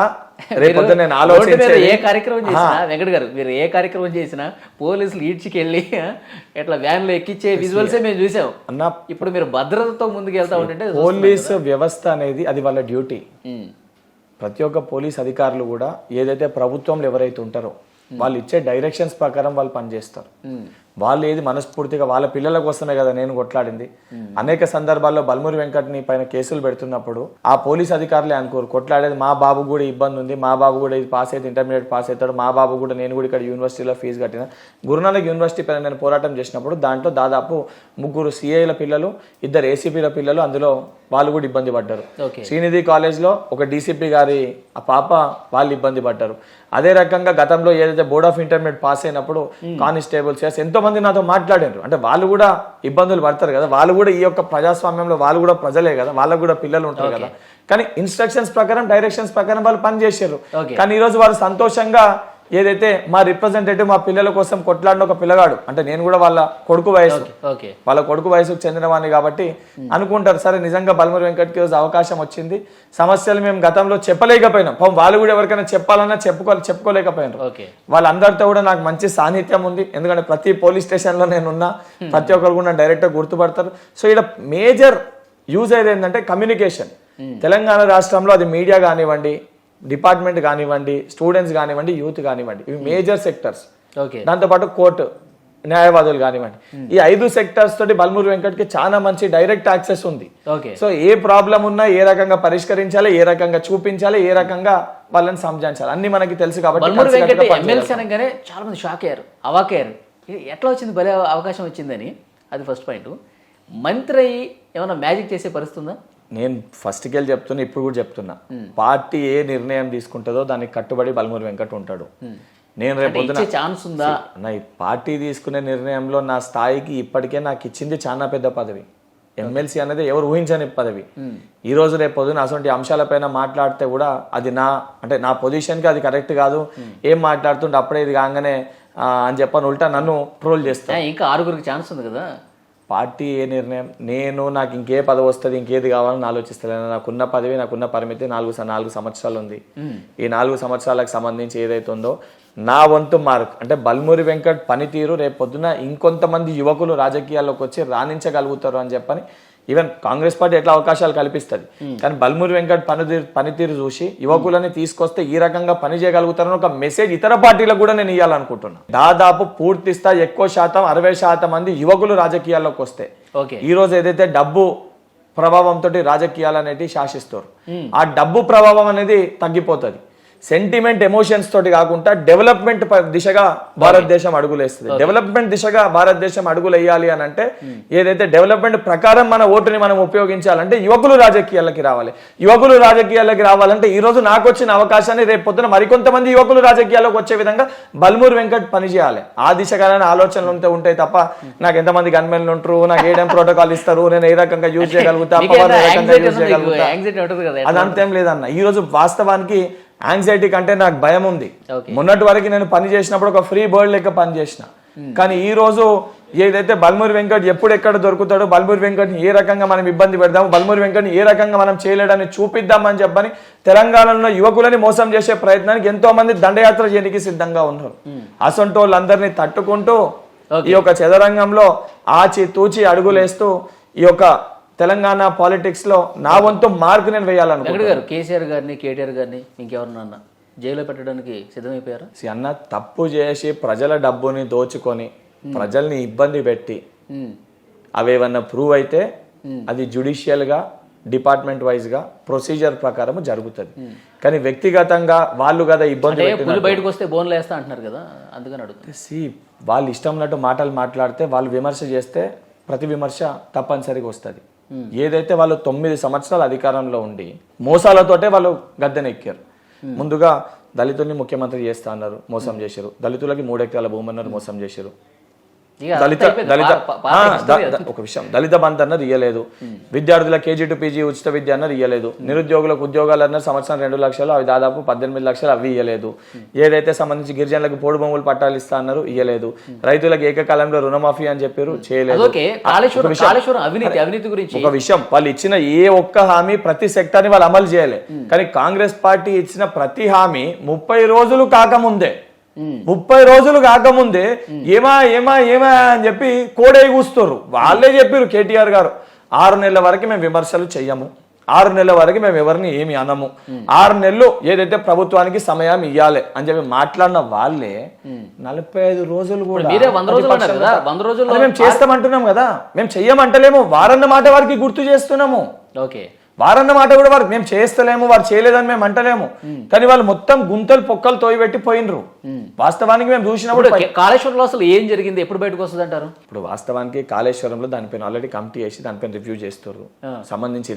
Speaker 3: రేపొద్దు నేను ఆలోచించేది
Speaker 2: ఏ కార్యక్రమం చేసినా వెంకట్ గారు, మీరు ఏ కార్యక్రమం చేసినా పోలీసులు ఈడ్చికెళ్ళి ఎట్లా వ్యాన్లో ఎక్కించే విజువల్సే మేము చూసాం అన్న. ఇప్పుడు మీరు భద్రతతో ముందుకు వెళ్తా ఉంటే
Speaker 3: పోలీసు వ్యవస్థ అనేది అది వాళ్ళ డ్యూటీ. ప్రతి ఒక్క పోలీస్ అధికారులు కూడా ఏదైతే ప్రభుత్వంలో ఎవరైతే ఉంటారో వాళ్ళు ఇచ్చే డైరెక్షన్స్ ప్రకారం వాళ్ళు పనిచేస్తారు. వాళ్ళు ఏది మనస్ఫూర్తిగా వాళ్ళ పిల్లల కోసమే కదా నేను కొట్లాడింది. అనేక సందర్భాల్లో బల్మూరి వెంకట్ని పైన కేసులు పెడుతున్నప్పుడు ఆ పోలీస్ అధికారులే అనుకోరు కొట్లాడేది మా బాబు కూడా ఇబ్బంది ఉంది, మా బాబు కూడా ఇది పాస్ అయితే ఇంటర్మీడియట్ పాస్ అవుతాడు, మా బాబు కూడా నేను కూడా ఇక్కడ యూనివర్సిటీలో ఫీజు కట్టిన. గురునానక్ యూనివర్సిటీ పైన నేను పోరాటం చేసినప్పుడు దాంట్లో దాదాపు 3 సిఐల పిల్లలు 2 ఏసీపీల పిల్లలు అందులో వాళ్ళు కూడా ఇబ్బంది పడ్డారు. శ్రీనిధి కాలేజ్లో ఒక డీసీపీ గారి ఆ పాప వాళ్ళు ఇబ్బంది పడ్డారు. అదే రకంగా గతంలో ఏదైతే బోర్డ్ ఆఫ్ ఇంటర్మీడియట్ పాస్ అయినప్పుడు కానిస్టేబుల్స్ ఎంతో మంది నాతో మాట్లాడారు. అంటే వాళ్ళు కూడా ఇబ్బందులు పడతారు కదా, వాళ్ళు కూడా ఈ యొక్క ప్రజాస్వామ్యంలో వాళ్ళు కూడా ప్రజలే కదా, వాళ్ళకు కూడా పిల్లలు ఉంటారు కదా. కానీ ఇన్స్ట్రక్షన్స్ ప్రకారం డైరెక్షన్స్ ప్రకారం వాళ్ళు పని చేశారు. కానీ ఈరోజు వాళ్ళు సంతోషంగా ఏదైతే మా రిప్రజెంటేటివ్ మా పిల్లల కోసం కొట్లాడిన ఒక పిల్లగాడు అంటే నేను కూడా వాళ్ళ కొడుకు వయసుకు చెందినవాడిని కాబట్టి అనుకుంటారు సరే నిజంగా బల్మూరి వెంకట్కి రోజు అవకాశం వచ్చింది, సమస్యలు మేము గతంలో చెప్పలేకపోయినాం, వాళ్ళు కూడా ఎవరికైనా చెప్పాలన్నా చెప్పుకోలేకపోయినారు. వాళ్ళందరితో కూడా నాకు మంచి సాన్నిధ్యం ఉంది, ఎందుకంటే ప్రతి పోలీస్ స్టేషన్లో నేనున్నా, ప్రతి ఒక్కరు కూడా డైరెక్ట్గా గుర్తుపడతారు. సో ఇక్కడ మేజర్ యూజ్ అయ్యేది ఏంటంటే కమ్యూనికేషన్. తెలంగాణ రాష్ట్రంలో అది మీడియా కానివ్వండి, డిపార్ట్మెంట్ కానివ్వండి, స్టూడెంట్స్ కానివ్వండి, యూత్ కానివ్వండి, ఇవి మేజర్ సెక్టర్స్. దాంతోపాటు కోర్టు న్యాయవాదులు కానివ్వండి, ఈ 5 సెక్టర్స్ తోటి బల్మూరి వెంకట్కి చాలా మంచి డైరెక్ట్ యాక్సెస్ ఉంది. సో ఏ ప్రాబ్లం ఉన్నా ఏ రకంగా పరిష్కరించాలి, ఏ రకంగా చూపించాలి, ఏ రకంగా వాళ్ళని సంజాయించాలి అన్ని మనకి తెలుసు కాబట్టి
Speaker 2: చాలా మంది షాక్ అయ్యారు, అవాకయ్యారు. ఎట్లా వచ్చింది భలే అవకాశం వచ్చిందని. అది ఫస్ట్ పాయింట్. మంత్రి అయ్యి ఏమైనా మ్యాజిక్ చేసే పరిస్థితి ఉందా?
Speaker 3: నేను ఫస్ట్కి వెళ్ళి చెప్తున్నా, ఇప్పుడు కూడా చెప్తున్నా, పార్టీ ఏ నిర్ణయం తీసుకుంటుందో దానికి కట్టుబడి బల్మూరి వెంకట్ ఉంటాడు. నేను రేపు
Speaker 2: ఛాన్స్ ఉందా
Speaker 3: నా పార్టీ తీసుకునే నిర్ణయంలో నా స్థాయికి ఇప్పటికే నాకు ఇచ్చింది చాలా పెద్ద పదవి. ఎమ్మెల్సీ అనేది ఎవరు ఊహించని పదవి. ఈ రోజు రేపు పొద్దున అటువంటి అంశాలపైన మాట్లాడితే కూడా అది నా పొజిషన్కి అది కరెక్ట్ కాదు, ఏం మాట్లాడుతుంటే అప్పుడే ఇది కాగానే అని చెప్పని ఉల్టా నన్ను ట్రోల్ చేస్తా.
Speaker 2: ఇంకా 6 ఛాన్స్ ఉంది కదా.
Speaker 3: పార్టీ ఏ నిర్ణయం, నాకు ఇంకే పదవి వస్తుంది, ఇంకేది కావాలని ఆలోచిస్తలేను. నాకున్న పదవి, నాకున్న పరిమితి 4 సంవత్సరాలు ఉంది. ఈ 4 సంవత్సరాలకు సంబంధించి ఏదైతే ఉందో నా వంతు మార్క్ అంటే బల్మూరి వెంకట్ పనితీరు రేపు పొద్దున ఇంకొంతమంది యువకులు రాజకీయాల్లోకి వచ్చి రాణించగలుగుతారు అని చెప్పని ఈవెన్ కాంగ్రెస్ పార్టీ ఎట్లా అవకాశాలు కల్పిస్తుంది, కానీ బల్మూరి వెంకట్ పనితీరు చూసి యువకులని తీసుకొస్తే ఈ రకంగా పని చేయగలుగుతారని ఒక మెసేజ్ ఇతర పార్టీలకు కూడా నేను ఇవ్వాలనుకుంటున్నాను. దాదాపు పూర్తి స్థాయి ఎక్కువ శాతం 60% మంది యువకులు రాజకీయాల్లోకి వస్తే ఈ రోజు ఏదైతే డబ్బు ప్రభావంతో రాజకీయాలు అనేవి శాసిస్తారు, ఆ డబ్బు ప్రభావం అనేది తగ్గిపోతుంది. సెంటిమెంట్ ఎమోషన్స్ తోటి కాకుండా డెవలప్మెంట్ దిశగా భారతదేశం అడుగులేస్తుంది. డెవలప్మెంట్ దిశగా భారతదేశం అడుగులు వేయాలి అని అంటే ఏదైతే డెవలప్మెంట్ ప్రకారం మన ఓటుని మనం ఉపయోగించాలంటే యువకులు రాజకీయాలకి రావాలి. యువకులు రాజకీయాలకి రావాలంటే ఈ రోజు నాకు వచ్చిన అవకాశాన్ని రేపు పొద్దున మరికొంతమంది యువకులు రాజకీయాల్లోకి వచ్చే విధంగా బల్మూరి వెంకట్ పనిచేయాలి. ఆ దిశగా ఆలోచనలు ఉంటాయి తప్ప నాకు ఎంతమంది గన్మెన్లు ఉంటారు, నాకు ఏడేం ప్రోటోకాల్ ఇస్తారు, నేను ఏ రకంగా యూజ్ చేయగలుగుతా, పవర్ ఏ రకంగా యూజ్ చేయగలుగుతా, అదంతేం లేదన్న. ఈ రోజు వాస్తవానికి యాంగ్జైటీ కంటే నాకు భయం ఉంది. మొన్నటి వరకు నేను పని చేసినప్పుడు ఒక ఫ్రీ బర్డ్ లెక్క పని చేసిన, కానీ ఈ రోజు ఏదైతే బల్మూరి వెంకట్ ఎప్పుడు ఎక్కడ దొరుకుతాడో, బల్మూరి వెంకట్ని ఏ రకంగా మనం ఇబ్బంది పెడదాము, బల్మూరి వెంకట్ని ఏ రకంగా మనం చేయలేడని చూపిద్దామని చెప్పని తెలంగాణలో యువకులని మోసం చేసే ప్రయత్నానికి ఎంతో మంది దండయాత్ర చేయడానికి సిద్ధంగా ఉన్నారు. అసొంటి వాళ్ళందరినీ తట్టుకుంటూ ఈ యొక్క చదరంగంలో ఆచి తూచి అడుగులేస్తూ ఈ యొక్క తెలంగాణ పాలిటిక్స్ లో నా వంతు మార్క్ నేను వేయాలనుకుంటున్నాను.
Speaker 2: కేసీఆర్ గారిని, కేటీఆర్ గారిని, ఇంకెవరన్నా జైల్లో పెట్టడానికి సిద్ధమైపోయారా?
Speaker 3: అన్న తప్పు చేసి ప్రజల డబ్బుని దోచుకొని ప్రజల్ని ఇబ్బంది పెట్టి అవేవన్నా ప్రూవ్ అయితే అది జ్యుడిషియల్ గా డిపార్ట్మెంట్ వైజ్ గా ప్రొసీజర్ ప్రకారం జరుగుతుంది. కానీ వ్యక్తిగతంగా వాళ్ళు కదా ఇబ్బంది
Speaker 2: బయటకు వస్తే బోన్లు వేస్తా అంటున్నారు కదా, అందుకని అడుగుతుంది.
Speaker 3: వాళ్ళు ఇష్టం ఉన్నట్టు మాటలు మాట్లాడితే, వాళ్ళు విమర్శ చేస్తే ప్రతి విమర్శ తప్పనిసరిగా వస్తుంది. ఏదైతే వాళ్ళు 9 సంవత్సరాల అధికారంలో ఉండి మోసాలతోటే వాళ్ళు గద్దెనెక్కారు. ముందుగా దళితుల్ని ముఖ్యమంత్రి చేస్తా అన్నారు, మోసం చేశారు. దళితులకి 3 ఎకరాల భూమి అన్నారు, మోసం చేశారు. ఒక విషయం, దళిత బంధు అన్నది ఇయ్యలేదు. విద్యార్థుల KG to PG ఉచిత విద్య అన్నది ఇయ్యలేదు. నిరుద్యోగులకు ఉద్యోగాలు అన్నది సంవత్సరం 2 లక్షలు, అవి దాదాపు 18 లక్షలు, అవి ఇయ్యలేదు. ఏదైతే సంబంధించి గిరిజనులకు పోడు భూములు పట్టాలు ఇస్తా అన్నారు, ఇయ్యలేదు. రైతులకు ఏకకాలంలో రుణమాఫీ అని చెప్పారు, చేయలేదు. ఒక విషయం, వాళ్ళు ఇచ్చిన ఏ ఒక్క హామీ ప్రతి సెక్టర్ ని వాళ్ళు అమలు చేయలే. కానీ కాంగ్రెస్ పార్టీ ఇచ్చిన ప్రతి హామీ 30 రోజులు కాకముందే 30 రోజులు కాకముందే ఏమా ఏమా ఏమా అని చెప్పి కోడే కూస్తారు. వాళ్ళే చెప్పారు కేటీఆర్ గారు, 6 నెలల వరకు మేము విమర్శలు చెయ్యము, 6 నెలల వరకు మేము ఎవరిని ఏమి అనము, 6 నెలలు ఏదైతే ప్రభుత్వానికి సమయం ఇవ్వాలి అని చెప్పి మాట్లాడిన వాళ్ళే 45 రోజులు కూడా మేము చేస్తామంటున్నాం కదా, మేము చెయ్యమంటలేము. వారన్న మాట వారికి గుర్తు చేస్తున్నాము. వారన్న మాట కూడా వారు మేము చేస్తలేము, వారు చేయలేదని మేము అంటలేము. కానీ వాళ్ళు మొత్తం గుంతలు పొక్కలు తోయబెట్టి పోయినరు. వాస్తవానికి మేము చూసినప్పుడు
Speaker 2: కాళేశ్వరంలో అసలు ఏం జరిగింది, ఎప్పుడు బయటకు వస్తుంది అంటారు?
Speaker 3: ఇప్పుడు వాస్తవానికి కాళేశ్వరంలో దానిపైన ఆల్రెడీ కమిటీ వేసి దానిపైన రివ్యూ చేస్తారు. సంబంధించి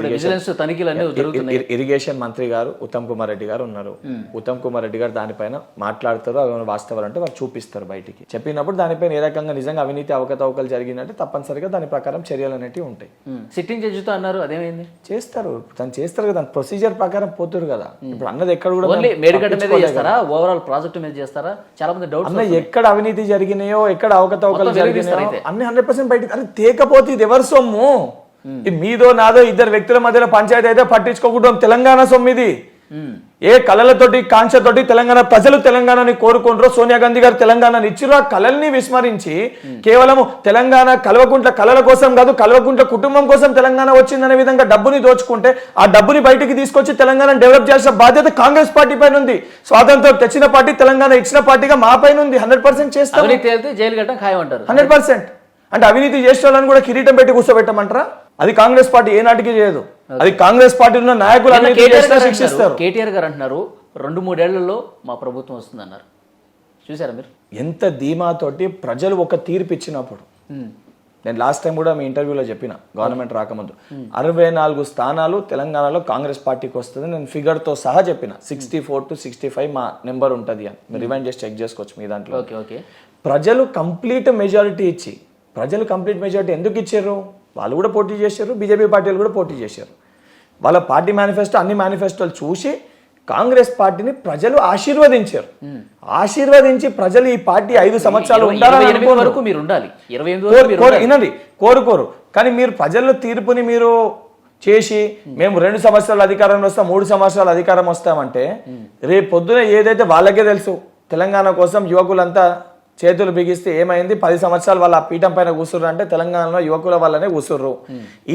Speaker 3: ఇరిగేషన్ మంత్రి గారు ఉత్తమ్ కుమార్ రెడ్డి గారు ఉన్నారు. ఉత్తమ్ కుమార్ రెడ్డి గారు దానిపైన మాట్లాడతారు. అవి వాస్తవాలు అంటే వారు చూపిస్తారు బయటికి. చెప్పినప్పుడు దానిపైన ఏ రకంగా నిజంగా అవినీతి అవకతవకలు జరిగిందంటే తప్పనిసరిగా దాని ప్రకారం చర్యలు అనేవి ఉంటాయి.
Speaker 2: సిట్టింగ్ జడ్జితో అన్నారు, అదేమైంది?
Speaker 3: చేస్తారు, తను చేస్తారు కదా, ప్రొసీజర్ ప్రకారం పోతారు కదా. ఇప్పుడు అన్నది ఎక్కడ కూడా
Speaker 2: మేడిగడ్డ మీద చేస్తారా, ఓవరాల్ ప్రాజెక్ట్ మీద చేస్తారా? చాలా మంది డౌట్
Speaker 3: అన్న, ఎక్కడ అవినీతి జరిగినాయో, ఎక్కడ అవకతవకలు జరిగినాయో అన్ని 100% బయట. అరే తేకపోతే ఇది ఎవరి సొమ్ము? మీదో నాదో 2 వ్యక్తుల మధ్యలో పంచాయతీ అయితే పట్టించుకోకూడదు. తెలంగాణ సొమ్ము ఇది. ఏ కళలతోటి కాంక్షతోటి తెలంగాణ ప్రజలు తెలంగాణని కోరుకుంటారో, సోనియా గాంధీ గారు తెలంగాణని ఇచ్చిరో, ఆ కళల్ని విస్మరించి కేవలం తెలంగాణ కల్వకుంట్ల కళల కోసం కాదు, కల్వకుంట్ల కుటుంబం కోసం తెలంగాణ వచ్చిందనే విధంగా డబ్బుని దోచుకుంటే, ఆ డబ్బుని బయటికి తీసుకొచ్చి తెలంగాణ డెవలప్ చేసిన బాధ్యత కాంగ్రెస్ పార్టీ పైన ఉంది. స్వాతంత్రం తెచ్చిన పార్టీ, తెలంగాణ ఇచ్చిన పార్టీగా మా పైన ఉంది. 100% చేస్తాం.
Speaker 2: జైలు గట్టం ఖాయం అంటారు.
Speaker 3: 100%. అంటే అవినీతి చేసే వాళ్ళని కూడా కిరీటం పెట్టి కూర్చోబెట్టమంటారా? అది కాంగ్రెస్ పార్టీ ఏనాటికి చేయదు. అది కాంగ్రెస్ పార్టీ ఉన్న నాయకులు శిక్షిస్తారు.
Speaker 2: కేటీఆర్ గారు అంటున్నారు 2-3 ఏళ్లలో మా ప్రభుత్వం వస్తుంది అన్నారు. చూసారా మీరు?
Speaker 3: ఎంత ధీమాతోటి ప్రజలు ఒక తీర్పు ఇచ్చినప్పుడు. నేను లాస్ట్ టైం కూడా మీ ఇంటర్వ్యూలో చెప్పిన, గవర్నమెంట్ రాకముందు 64 స్థానాలు తెలంగాణలో కాంగ్రెస్ పార్టీకి వస్తుంది. నేను ఫిగర్తో సహా చెప్పిన 64 to 65 మా నెంబర్ ఉంటుంది అని. మీరు రివైండ్ చేసి చెక్ చేసుకోవచ్చు మీ దాంట్లో. ప్రజలు కంప్లీట్ మెజారిటీ ఇచ్చి, ప్రజలు కంప్లీట్ మెజారిటీ ఎందుకు ఇచ్చారు? వాళ్ళు కూడా పోటీ చేశారు, బీజేపీ పార్టీలు కూడా పోటీ చేశారు. వాళ్ళ పార్టీ మేనిఫెస్టో అన్ని మేనిఫెస్టోలు చూసి కాంగ్రెస్ పార్టీని ప్రజలు ఆశీర్వదించారు. ఆశీర్వదించి ప్రజలు ఈ పార్టీ 5 సంవత్సరాలు
Speaker 2: వరకు మీరు ఉండాలి, 28
Speaker 3: వినండి, కోరుకోరు. కానీ మీరు ప్రజల తీర్పుని మీరు చేసి మేము 2 సంవత్సరాలు అధికారంలో వస్తాం, 3 సంవత్సరాలు అధికారం వస్తామంటే రేపు పొద్దున ఏదైతే వాళ్ళకే తెలుసు, తెలంగాణ కోసం యువకులంతా చేతులు బిగిస్తే ఏమైంది, 10 సంవత్సరాలు వాళ్ళ పీఠం పైన కూర్చుర్రు అంటే తెలంగాణలో యువకుల వల్లనే కూర్చుర్రు.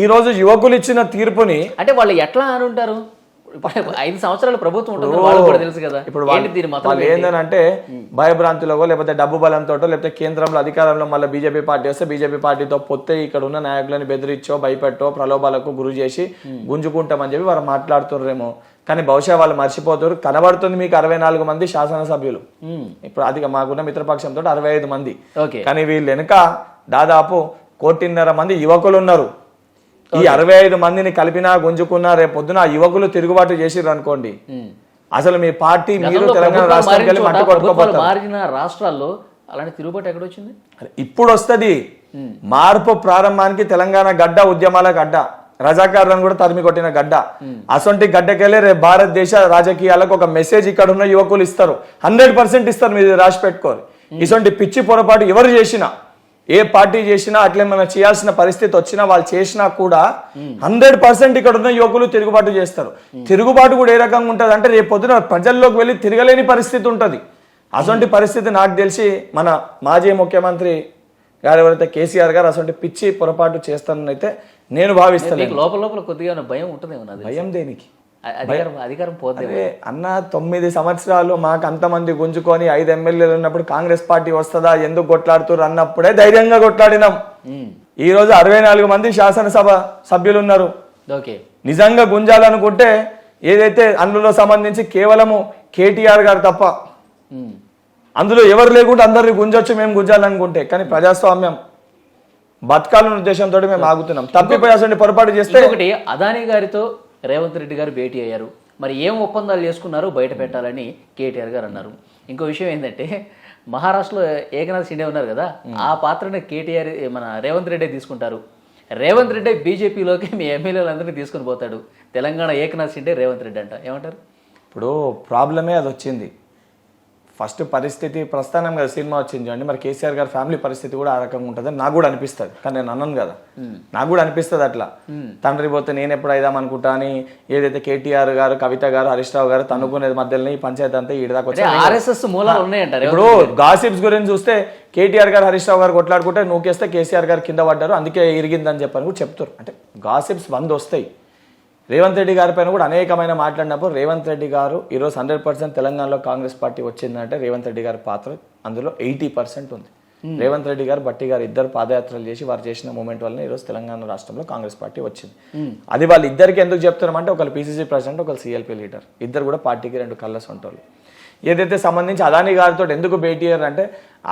Speaker 3: ఈ రోజు యువకులు ఇచ్చిన తీర్పుని
Speaker 2: అంటే వాళ్ళు ఎట్లా అని ఉంటారు, 5 సంవత్సరాలు ప్రభుత్వం ఉంటుంది వాళ్ళు కూడా తెలుసు కదా.
Speaker 3: ఇప్పుడు వాళ్ళు ఏంటంటే భయభ్రాంతులో లేకపోతే డబ్బు బలంతో లేకపోతే కేంద్రంలో అధికారంలో మళ్ళీ బీజేపీ పార్టీ వస్తే బీజేపీ పార్టీతో పొత్తే ఇక్కడ ఉన్న నాయకులని బెదిరించో భయపెట్టో ప్రలోభాలకు గురి చేసి గుంజుకుంటామని చెప్పి వారు మాట్లాడుతున్నారేమో. కానీ బహుశా వాళ్ళు మర్చిపోతారు. కనబడుతుంది మీకు 64 మంది శాసనసభ్యులు, ఇప్పుడు అది మాకున్న మిత్రపక్షంతో 65 మంది. కానీ వీళ్ళు వెనుక దాదాపు 1.5 కోటి మంది యువకులు ఉన్నారు. ఈ 65 మందిని కలిపినా గుంజుకున్నా రేపు పొద్దున ఆ యువకులు తిరుగుబాటు చేసిర్రు అనుకోండి, అసలు మీ పార్టీ మీరు తెలంగాణ రాష్ట్రానికి
Speaker 2: మారిన రాష్ట్రాల్లో అలాంటి తిరుగుబాటు ఎక్కడ వచ్చింది?
Speaker 3: ఇప్పుడు వస్తుంది మార్పు. ప్రారంభానికి తెలంగాణ గడ్డ ఉద్యమాల గడ్డ, రజాకారులను కూడా తరిమి కొట్టిన గడ్డ. అసొంటి గడ్డకెళ్ళి రేపు భారతదేశ రాజకీయాలకు ఒక మెసేజ్ ఇక్కడ ఉన్న యువకులు ఇస్తారు, 100% ఇస్తారు. మీరు రాసి పెట్టుకోరు. ఇసొంటి పిచ్చి పొరపాటు ఎవరు చేసినా, ఏ పార్టీ చేసినా అట్లే మనం చేయాల్సిన పరిస్థితి వచ్చినా వాళ్ళు చేసినా కూడా 100% ఇక్కడ ఉన్న యువకులు తిరుగుబాటు చేస్తారు. తిరుగుబాటు కూడా ఏ రకంగా ఉంటుంది అంటే రేపు పొద్దున ప్రజల్లోకి వెళ్ళి తిరగలేని పరిస్థితి ఉంటుంది. అసొంటి పరిస్థితి నాకు తెలిసి మన మాజీ ముఖ్యమంత్రి గారు ఎవరైతే కేసీఆర్ గారు అసొంటి పిచ్చి పొరపాటు చేస్తానని అయితే నేను భావిస్తాను.
Speaker 2: లోపల లోపల కొద్దిగా భయం ఉంటుంది.
Speaker 3: భయం దేనికి?
Speaker 2: అధికారం పోతే
Speaker 3: అన్న 9 సంవత్సరాలు మాకు అంతమంది గుంజుకొని 5 ఎమ్మెల్యేలు ఉన్నప్పుడు కాంగ్రెస్ పార్టీ వస్తుందా ఎందుకు కొట్లాడుతున్నారు అన్నప్పుడే ధైర్యంగా కొట్లాడినాం. ఈ రోజు 64 మంది శాసనసభ సభ్యులు ఉన్నారు. నిజంగా గుంజాలనుకుంటే ఏదైతే అందులో సంబంధించి కేవలము కేటీఆర్ గారు తప్ప అందులో ఎవరు లేకుండా అందరిని గుంజొచ్చు మేము గుంజాలనుకుంటే. కానీ ప్రజాస్వామ్యం బతకాలన్న ఉద్దేశంతో మేము ఆగుతున్నాం. తప్పిపోయి అసలు పొరపాటు చేస్తే
Speaker 2: ఒకటి అదానీ గారితో రేవంత్ రెడ్డి గారు భేటీ అయ్యారు. మరి ఏం ఒప్పందాలు చేసుకున్నారో బయట పెట్టాలని కేటీఆర్ గారు అన్నారు. ఇంకో విషయం ఏంటంటే మహారాష్ట్రలో ఏకనాథ్ షిండే ఉన్నారు కదా, ఆ పాత్రని కేటీఆర్ మన రేవంత్ రెడ్డి తీసుకుంటారు. రేవంత్ రెడ్డి బీజేపీలోకి మీ ఎమ్మెల్యేలందరినీ తీసుకుని పోతాడు. తెలంగాణ ఏకనాథ్ షిండే రేవంత్ రెడ్డి అంట. ఏమంటారు?
Speaker 3: ఇప్పుడు ప్రాబ్లమే అది వచ్చింది. ఫస్ట్ పరిస్థితి ప్రస్థానం కదా సినిమా వచ్చింది చూడండి, మరి కేసీఆర్ గారి ఫ్యామిలీ పరిస్థితి కూడా ఆ రకంగా ఉంటుంది నాకు కూడా అనిపిస్తుంది. కానీ నేను అన్నాను కదా, నాకు కూడా అనిపిస్తుంది అట్లా. తండ్రి పోతే నేను ఎప్పుడు అయిదాం అనుకుంటా అని ఏదైతే కేటీఆర్ గారు, కవిత గారు, హరీష్ రావు గారు తనుకునేది మధ్యలో ఈ పంచాయతీ అంతా ఈడదాకా వచ్చి ఇప్పుడు గాసిప్స్ గురించి చూస్తే కేటీఆర్ గారు, హరీష్ రావు గారు కొట్లాడుకుంటే నూకేస్తే కేసీఆర్ గారు కింద పడ్డారు అందుకే ఇరిగిందని చెప్పని కూడా చెప్తారు. అంటే గాసిప్స్ 100 వస్తాయి. రేవంత్ రెడ్డి గారి పైన కూడా అనేకమైన మాట్లాడినప్పుడు రేవంత్ రెడ్డి గారు ఈరోజు 100% తెలంగాణలో కాంగ్రెస్ పార్టీ వచ్చిందంటే రేవంత్ రెడ్డి గారి పాత్ర అందులో 80% ఉంది. రేవంత్ రెడ్డి గారు, బట్టి గారు ఇద్దరు పాదయాత్రలు చేసి వారు చేసిన మూమెంట్ వల్ల ఈరోజు తెలంగాణ రాష్ట్రంలో కాంగ్రెస్ పార్టీ వచ్చింది. అది వాళ్ళు ఇద్దరికి ఎందుకు చెప్తున్నామంటే ఒకరు పిసిసి ప్రెసిడెంట్, ఒకరు సిఎల్పి లీడర్, ఇద్దరు కూడా పార్టీకి 2 కళ్ళ సొంటోళ్ళు. ఏదైతే సంబంధించి అదానీ గారితో ఎందుకు భేటీ అయ్యారు అంటే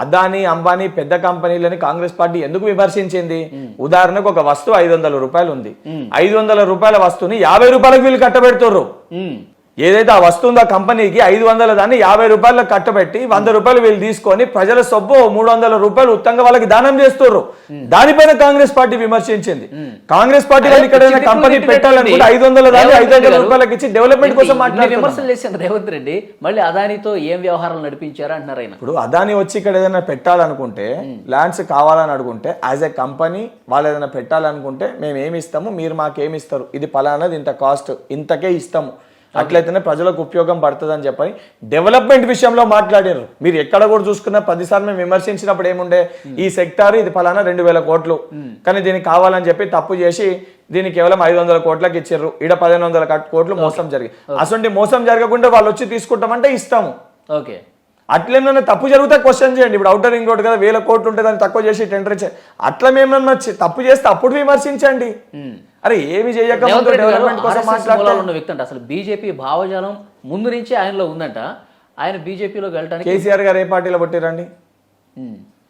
Speaker 3: అదానీ, అంబానీ పెద్ద కంపెనీలని కాంగ్రెస్ పార్టీ ఎందుకు విమర్శించింది? ఉదాహరణకు ఒక వస్తువు 500 రూపాయలు ఉంది, 500 రూపాయల వస్తువుని 50 రూపాయలకు వీళ్ళు కట్టబెడుతుర్రు. ఏదైతే ఆ వస్తువు ఉందో కంపెనీకి 500 దాన్ని 50 రూపాయలకు కట్టబెట్టి 100 రూపాయలు వీళ్ళు తీసుకొని ప్రజల సొబ్బు 300 రూపాయలు ఉత్తంగా వాళ్ళకి దానం చేస్తుర్రు. దానిపైన కాంగ్రెస్ పార్టీ విమర్శించింది. కాంగ్రెస్ పార్టీ వాళ్ళు ఇక్కడ కంపెనీ పెట్టాలనుకుంటే 500 దాన్ని 500 రూపాయలకి ఇచ్చి డెవలప్మెంట్ కోసం
Speaker 2: విమర్శలు చేసిన రేవంత్ రెడ్డి మళ్ళీ అదానితో ఏం వ్యవహారాలు నడిపించారు అంటున్నారు ఆయన.
Speaker 3: ఇప్పుడు అదాని వచ్చి ఇక్కడ ఏదైనా పెట్టాలనుకుంటే, ల్యాండ్స్ కావాలని అడుగుంటే యాజ్ ఎ కంపెనీ వాళ్ళు ఏదైనా పెట్టాలనుకుంటే మేము ఏమి ఇస్తాము, మీరు మాకేమి ఇస్తారు, ఇది పలానాది ఇంత కాస్ట్, ఇంతకే ఇస్తాము, అట్లయితేనే ప్రజలకు ఉపయోగం పడుతుంది అని చెప్పని డెవలప్మెంట్ విషయంలో మాట్లాడారు. మీరు ఎక్కడ కూడా చూసుకున్న 10 మేము విమర్శించినప్పుడు ఏముండే, ఈ సెక్టార్ ఇది ఫలానా 2000 కోట్లు, కానీ దీనికి కావాలని చెప్పి తప్పు చేసి దీన్ని కేవలం 500 కోట్లకు ఇచ్చారు. ఈడ 1500 కోట్లు మోసం జరిగి, అసలు మోసం జరగకుండా వాళ్ళు వచ్చి తీసుకుంటామంటే ఇస్తాము.
Speaker 2: ఓకే,
Speaker 3: అట్లేమన్నా తప్పు జరిగితే క్వశ్చన్ చేయండి. ఇప్పుడు అవుటర్ రింగ్ రోడ్ కదా 1000 కోట్లు ఉంటే దాన్ని తక్కువ చేసి టెండర్ ఇచ్చారు. అట్లా మేమన్నా తప్పు చేస్తే అప్పుడు విమర్శించండి. అరే ఏమి చేయకపోతే డెవలప్మెంట్ కోసం మాట్లాడుతున్న
Speaker 2: వ్యక్తి అంట. అసలు బీజేపీ భావజాలం ముందు నుంచి ఆయనలో ఉందంట. ఆయన బీజేపీలోకి వెళ్ళడానికి
Speaker 3: కేసీఆర్ గారు ఏ పార్టీలో పుట్టిరండి?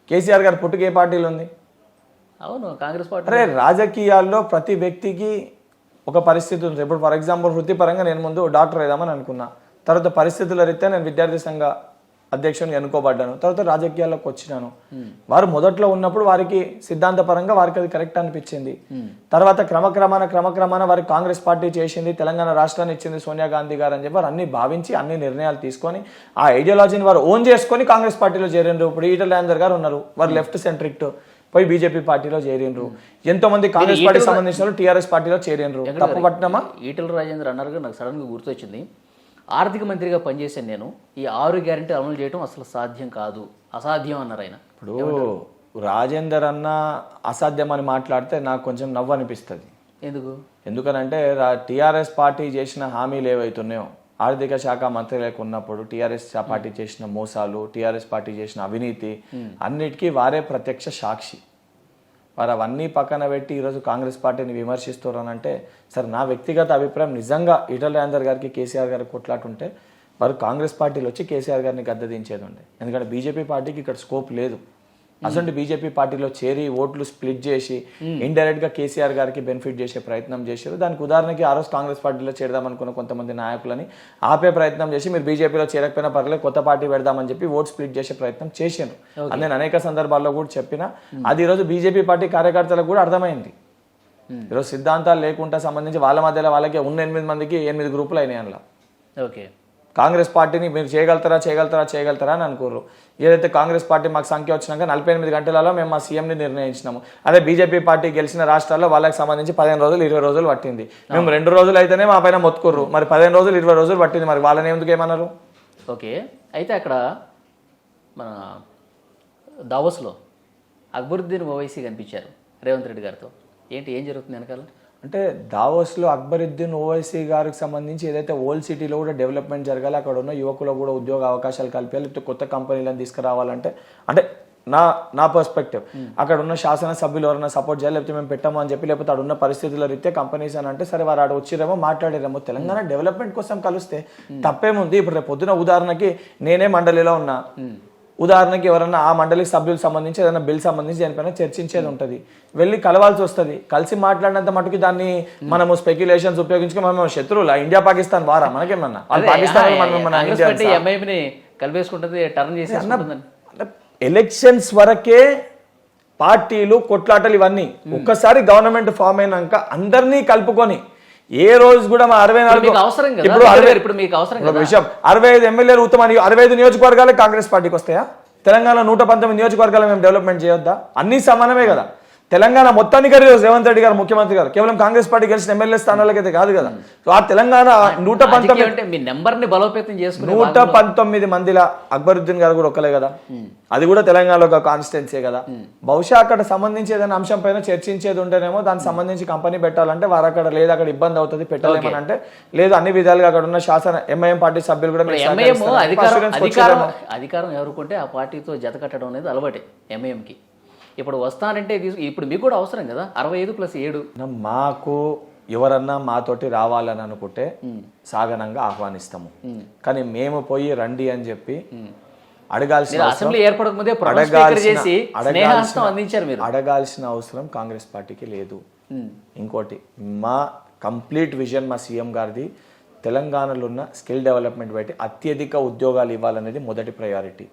Speaker 3: కేసీఆర్ గారు పుట్టుక ఏ పార్టీలో ఉంది?
Speaker 2: అవును, కాంగ్రెస్ పార్టీ.
Speaker 3: అరే రాజకీయాల్లో ప్రతి వ్యక్తికి ఒక పరిస్థితి ఉంది. ఇప్పుడు ఫర్ ఎగ్జాంపుల్ వృత్తిపరంగా నేను ముందు డాక్టర్ అయిదామని అనుకున్నా, తర్వాత పరిస్థితుల రీత్యా నేను విద్యార్థి సంఘ అధ్యక్షుని ఎన్నుకోబడ్డాను, తర్వాత రాజకీయాల్లోకి వచ్చినాను. వారు మొదట్లో ఉన్నప్పుడు వారికి సిద్ధాంతపరంగా వారికి అది కరెక్ట్ అనిపించింది. తర్వాత క్రమక్రమాన వారికి కాంగ్రెస్ పార్టీ చేసింది, తెలంగాణ రాష్ట్రాన్ని ఇచ్చింది సోనియా గాంధీ గారు అని చెప్పి వారు అన్ని భావించి అన్ని నిర్ణయాలు తీసుకొని ఆ ఐడియాలజీని వారు ఓన్ చేసుకొని కాంగ్రెస్ పార్టీలో చేరిండ్రు. ఇప్పుడు ఈటల రాజేందర్ గారు ఉన్నారు, వారు లెఫ్ట్ సెంట్రిక్ పోయి బీజేపీ పార్టీలో చేరిండ్రు. ఎంతో మంది కాంగ్రెస్ పార్టీకి సంబంధించిన వాళ్ళు టీఆర్ఎస్ పార్టీలో చేరిండ్రు. తప్పు పట్టినమా?
Speaker 2: ఈటల రాజేందర్ అన్నారు, నాకు సడన్గా గుర్తొచ్చింది. ఆర్థిక మంత్రిగా పనిచేశాను నేను, ఈ 6 గ్యారెంటీ అమలు చేయడం అసలు సాధ్యం కాదు, అసాధ్యం అన్నారు ఆయన.
Speaker 3: ఇప్పుడు రాజేందర్ అన్న అసాధ్యం అని మాట్లాడితే నాకు కొంచెం నవ్వు అనిపిస్తుంది. ఎందుకనంటే టీఆర్ఎస్ పార్టీ చేసిన హామీలు ఏవైతున్నాయో, ఆర్థిక శాఖ మంత్రి లేక ఉన్నప్పుడు టీఆర్ఎస్ పార్టీ చేసిన మోసాలు, టీఆర్ఎస్ పార్టీ చేసిన అవినీతి అన్నిటికీ వారే ప్రత్యక్ష సాక్షి. వారు అవన్నీ పక్కన పెట్టి ఈరోజు కాంగ్రెస్ పార్టీని విమర్శిస్తున్నారంటే, సరే నా వ్యక్తిగత అభిప్రాయం, నిజంగా ఈటల రాజేందర్ గారికి కేసీఆర్ గారికి కొట్లాటుంటే వారు కాంగ్రెస్ పార్టీలో వచ్చి కేసీఆర్ గారిని గద్దెదించేది ఉండే. ఎందుకంటే బీజేపీ పార్టీకి ఇక్కడ స్కోప్ లేదు. అసలు బీజేపీ పార్టీలో చేరి ఓట్లు స్ప్లిట్ చేసి ఇండైరెక్ట్ గా కేసీఆర్ గారికి బెనిఫిట్ చేసే ప్రయత్నం చేశారు. దానికి ఉదాహరణకి ఆ రోజు కాంగ్రెస్ పార్టీలో చేరదాం అనుకున్న కొంతమంది నాయకులని ఆపే ప్రయత్నం చేసి, మీరు బీజేపీలో చేరకపోయినా పర్లేదు కొత్త పార్టీ పెడదామని చెప్పి ఓట్ స్ప్లిట్ చేసే ప్రయత్నం చేశారు. అది నేను అనేక సందర్భాల్లో కూడా చెప్పినా. అది ఈరోజు బీజేపీ పార్టీ కార్యకర్తలకు కూడా అర్థమైంది. ఈరోజు సిద్ధాంతాలు లేకుండా సంబంధించి వాళ్ళ మధ్యలో వాళ్ళకి ఉన్న 8 మందికి 8 గ్రూపులు అయినాయి. అందులో
Speaker 2: ఓకే,
Speaker 3: కాంగ్రెస్ పార్టీని మీరు చేయగలుగుతారా అని అనుకోరు. ఏదైతే కాంగ్రెస్ పార్టీ మాకు సంఖ్య వచ్చినాక 48 గంటలలో మేము మా సీఎంని నిర్ణయించినాము. అదే బీజేపీ పార్టీ గెలిచిన రాష్ట్రాల్లో వాళ్ళకి సంబంధించి 15 రోజులు 20 రోజులు పట్టింది. మేము 2 రోజులు అయితేనే మా పైన మొత్తుకుర్రు, మరి 15 రోజులు 20 రోజులు పట్టింది, మరి వాళ్ళని ఎందుకు ఏమన్నారు?
Speaker 2: ఓకే, అయితే అక్కడ మన దావోస్లో అక్బరుద్దీన్ ఓవైసీ కనిపించారు రేవంత్ రెడ్డి గారితో. ఏం జరుగుతుంది వెనకాల?
Speaker 3: అంటే దావోస్లో అక్బరుద్దీన్ ఓవైసీ గారికి సంబంధించి ఏదైతే ఓల్డ్ సిటీలో కూడా డెవలప్మెంట్ జరగాలి, అక్కడ ఉన్న యువకులకు కూడా ఉద్యోగ అవకాశాలు కల్పించాలి, లేకపోతే కొత్త కంపెనీలను తీసుకురావాలంటే, అంటే నా పర్స్పెక్టివ్, అక్కడ ఉన్న శాసనసభ్యులు ఎవరైనా సపోర్ట్ చేయాలి, లేకపోతే మేము పెట్టాము అని చెప్పి, లేకపోతే అక్కడ ఉన్న పరిస్థితుల రీత్యా కంపెనీస్ అని అంటే సరే వారు ఆడ వచ్చిరేమో మాట్లాడారేమో. తెలంగాణ డెవలప్మెంట్ కోసం కలిస్తే తప్పేముంది? ఇప్పుడు రేపు పొద్దున ఉదాహరణకి నేనే మండలిలో ఉన్నా, ఉదాహరణకి ఎవరన్నా ఆ మండలికి సభ్యులకు సంబంధించి ఏదైనా బిల్ సంబంధించి దానిపైన చర్చించేది ఉంటుంది, వెళ్ళి కలవాల్సి వస్తుంది. కలిసి మాట్లాడినంత మటుకు దాన్ని మనము స్పెక్యులేషన్స్ ఉపయోగించుకుని మనం శత్రువులు ఇండియా పాకిస్తాన్ వారా మనకేమన్నా? ఎలక్షన్స్ వరకే పార్టీలు కొట్లాటలు ఇవన్నీ. ఒక్కసారి గవర్నమెంట్ ఫామ్ అయినాక అందరినీ కలుపుకొని ఏ రోజు కూడా మా 64 విషయం 65 ఎమ్మెల్యేలు ఉత్తమ 65 నియోజకవర్గాలే కాంగ్రెస్ పార్టీకి వస్తాయా? తెలంగాణ 119 నియోజకవర్గాలు మేము డెవలప్మెంట్ చేయొద్దా? అన్ని సమానమే కదా. తెలంగాణ మొత్తానికి రేవంత్ రెడ్డి గారు ముఖ్యమంత్రి గారు కేవలం కాంగ్రెస్ పార్టీ గెలిచిన ఎమ్మెల్యే స్థానాలకైతే కాదు కదా. సో ఆ తెలంగాణ 119 మందిలా అక్బరుద్దీన్ గారు కూడా ఒక్కలే కదా, అది కూడా తెలంగాణలో ఒక కాన్స్టిట్యున్సీ కదా. బహుశా అక్కడ సంబంధించి ఏదైనా అంశం పైన చర్చించేది ఉంటేనేమో దానికి సంబంధించి కంపెనీ పెట్టాలంటే వారు అక్కడ లేదు, అక్కడ ఇబ్బంది అవుతుంది పెట్టలేమని అంటే లేదు, అన్ని విధాలుగా అక్కడ ఉన్న శాసన ఎంఐఎం పార్టీ సభ్యులు కూడా
Speaker 2: అధికారం ఎవరుకుంటే ఆ పార్టీతో జత కట్టడం అనేది అలవాటే ఎంఐఎంకి. ఇప్పుడు వస్తానంటే ఇప్పుడు మీకు కూడా అవసరం కదా 65+7.
Speaker 3: మాకు ఎవరన్నా మాతోటి రావాలని అనుకుంటే సాగనంగా ఆహ్వానిస్తాము, కానీ మేము పోయి రండి అని చెప్పి అడగాల్సిన అవసరం కాంగ్రెస్ పార్టీకి లేదు. ఇంకోటి మా కంప్లీట్ విజన్ మా సీఎం గారిది తెలంగాణలో ఉన్న స్కిల్ డెవలప్మెంట్ బట్టి అత్యధిక ఉద్యోగాలు ఇవ్వాలనేది మొదటి ప్రయారిటీ.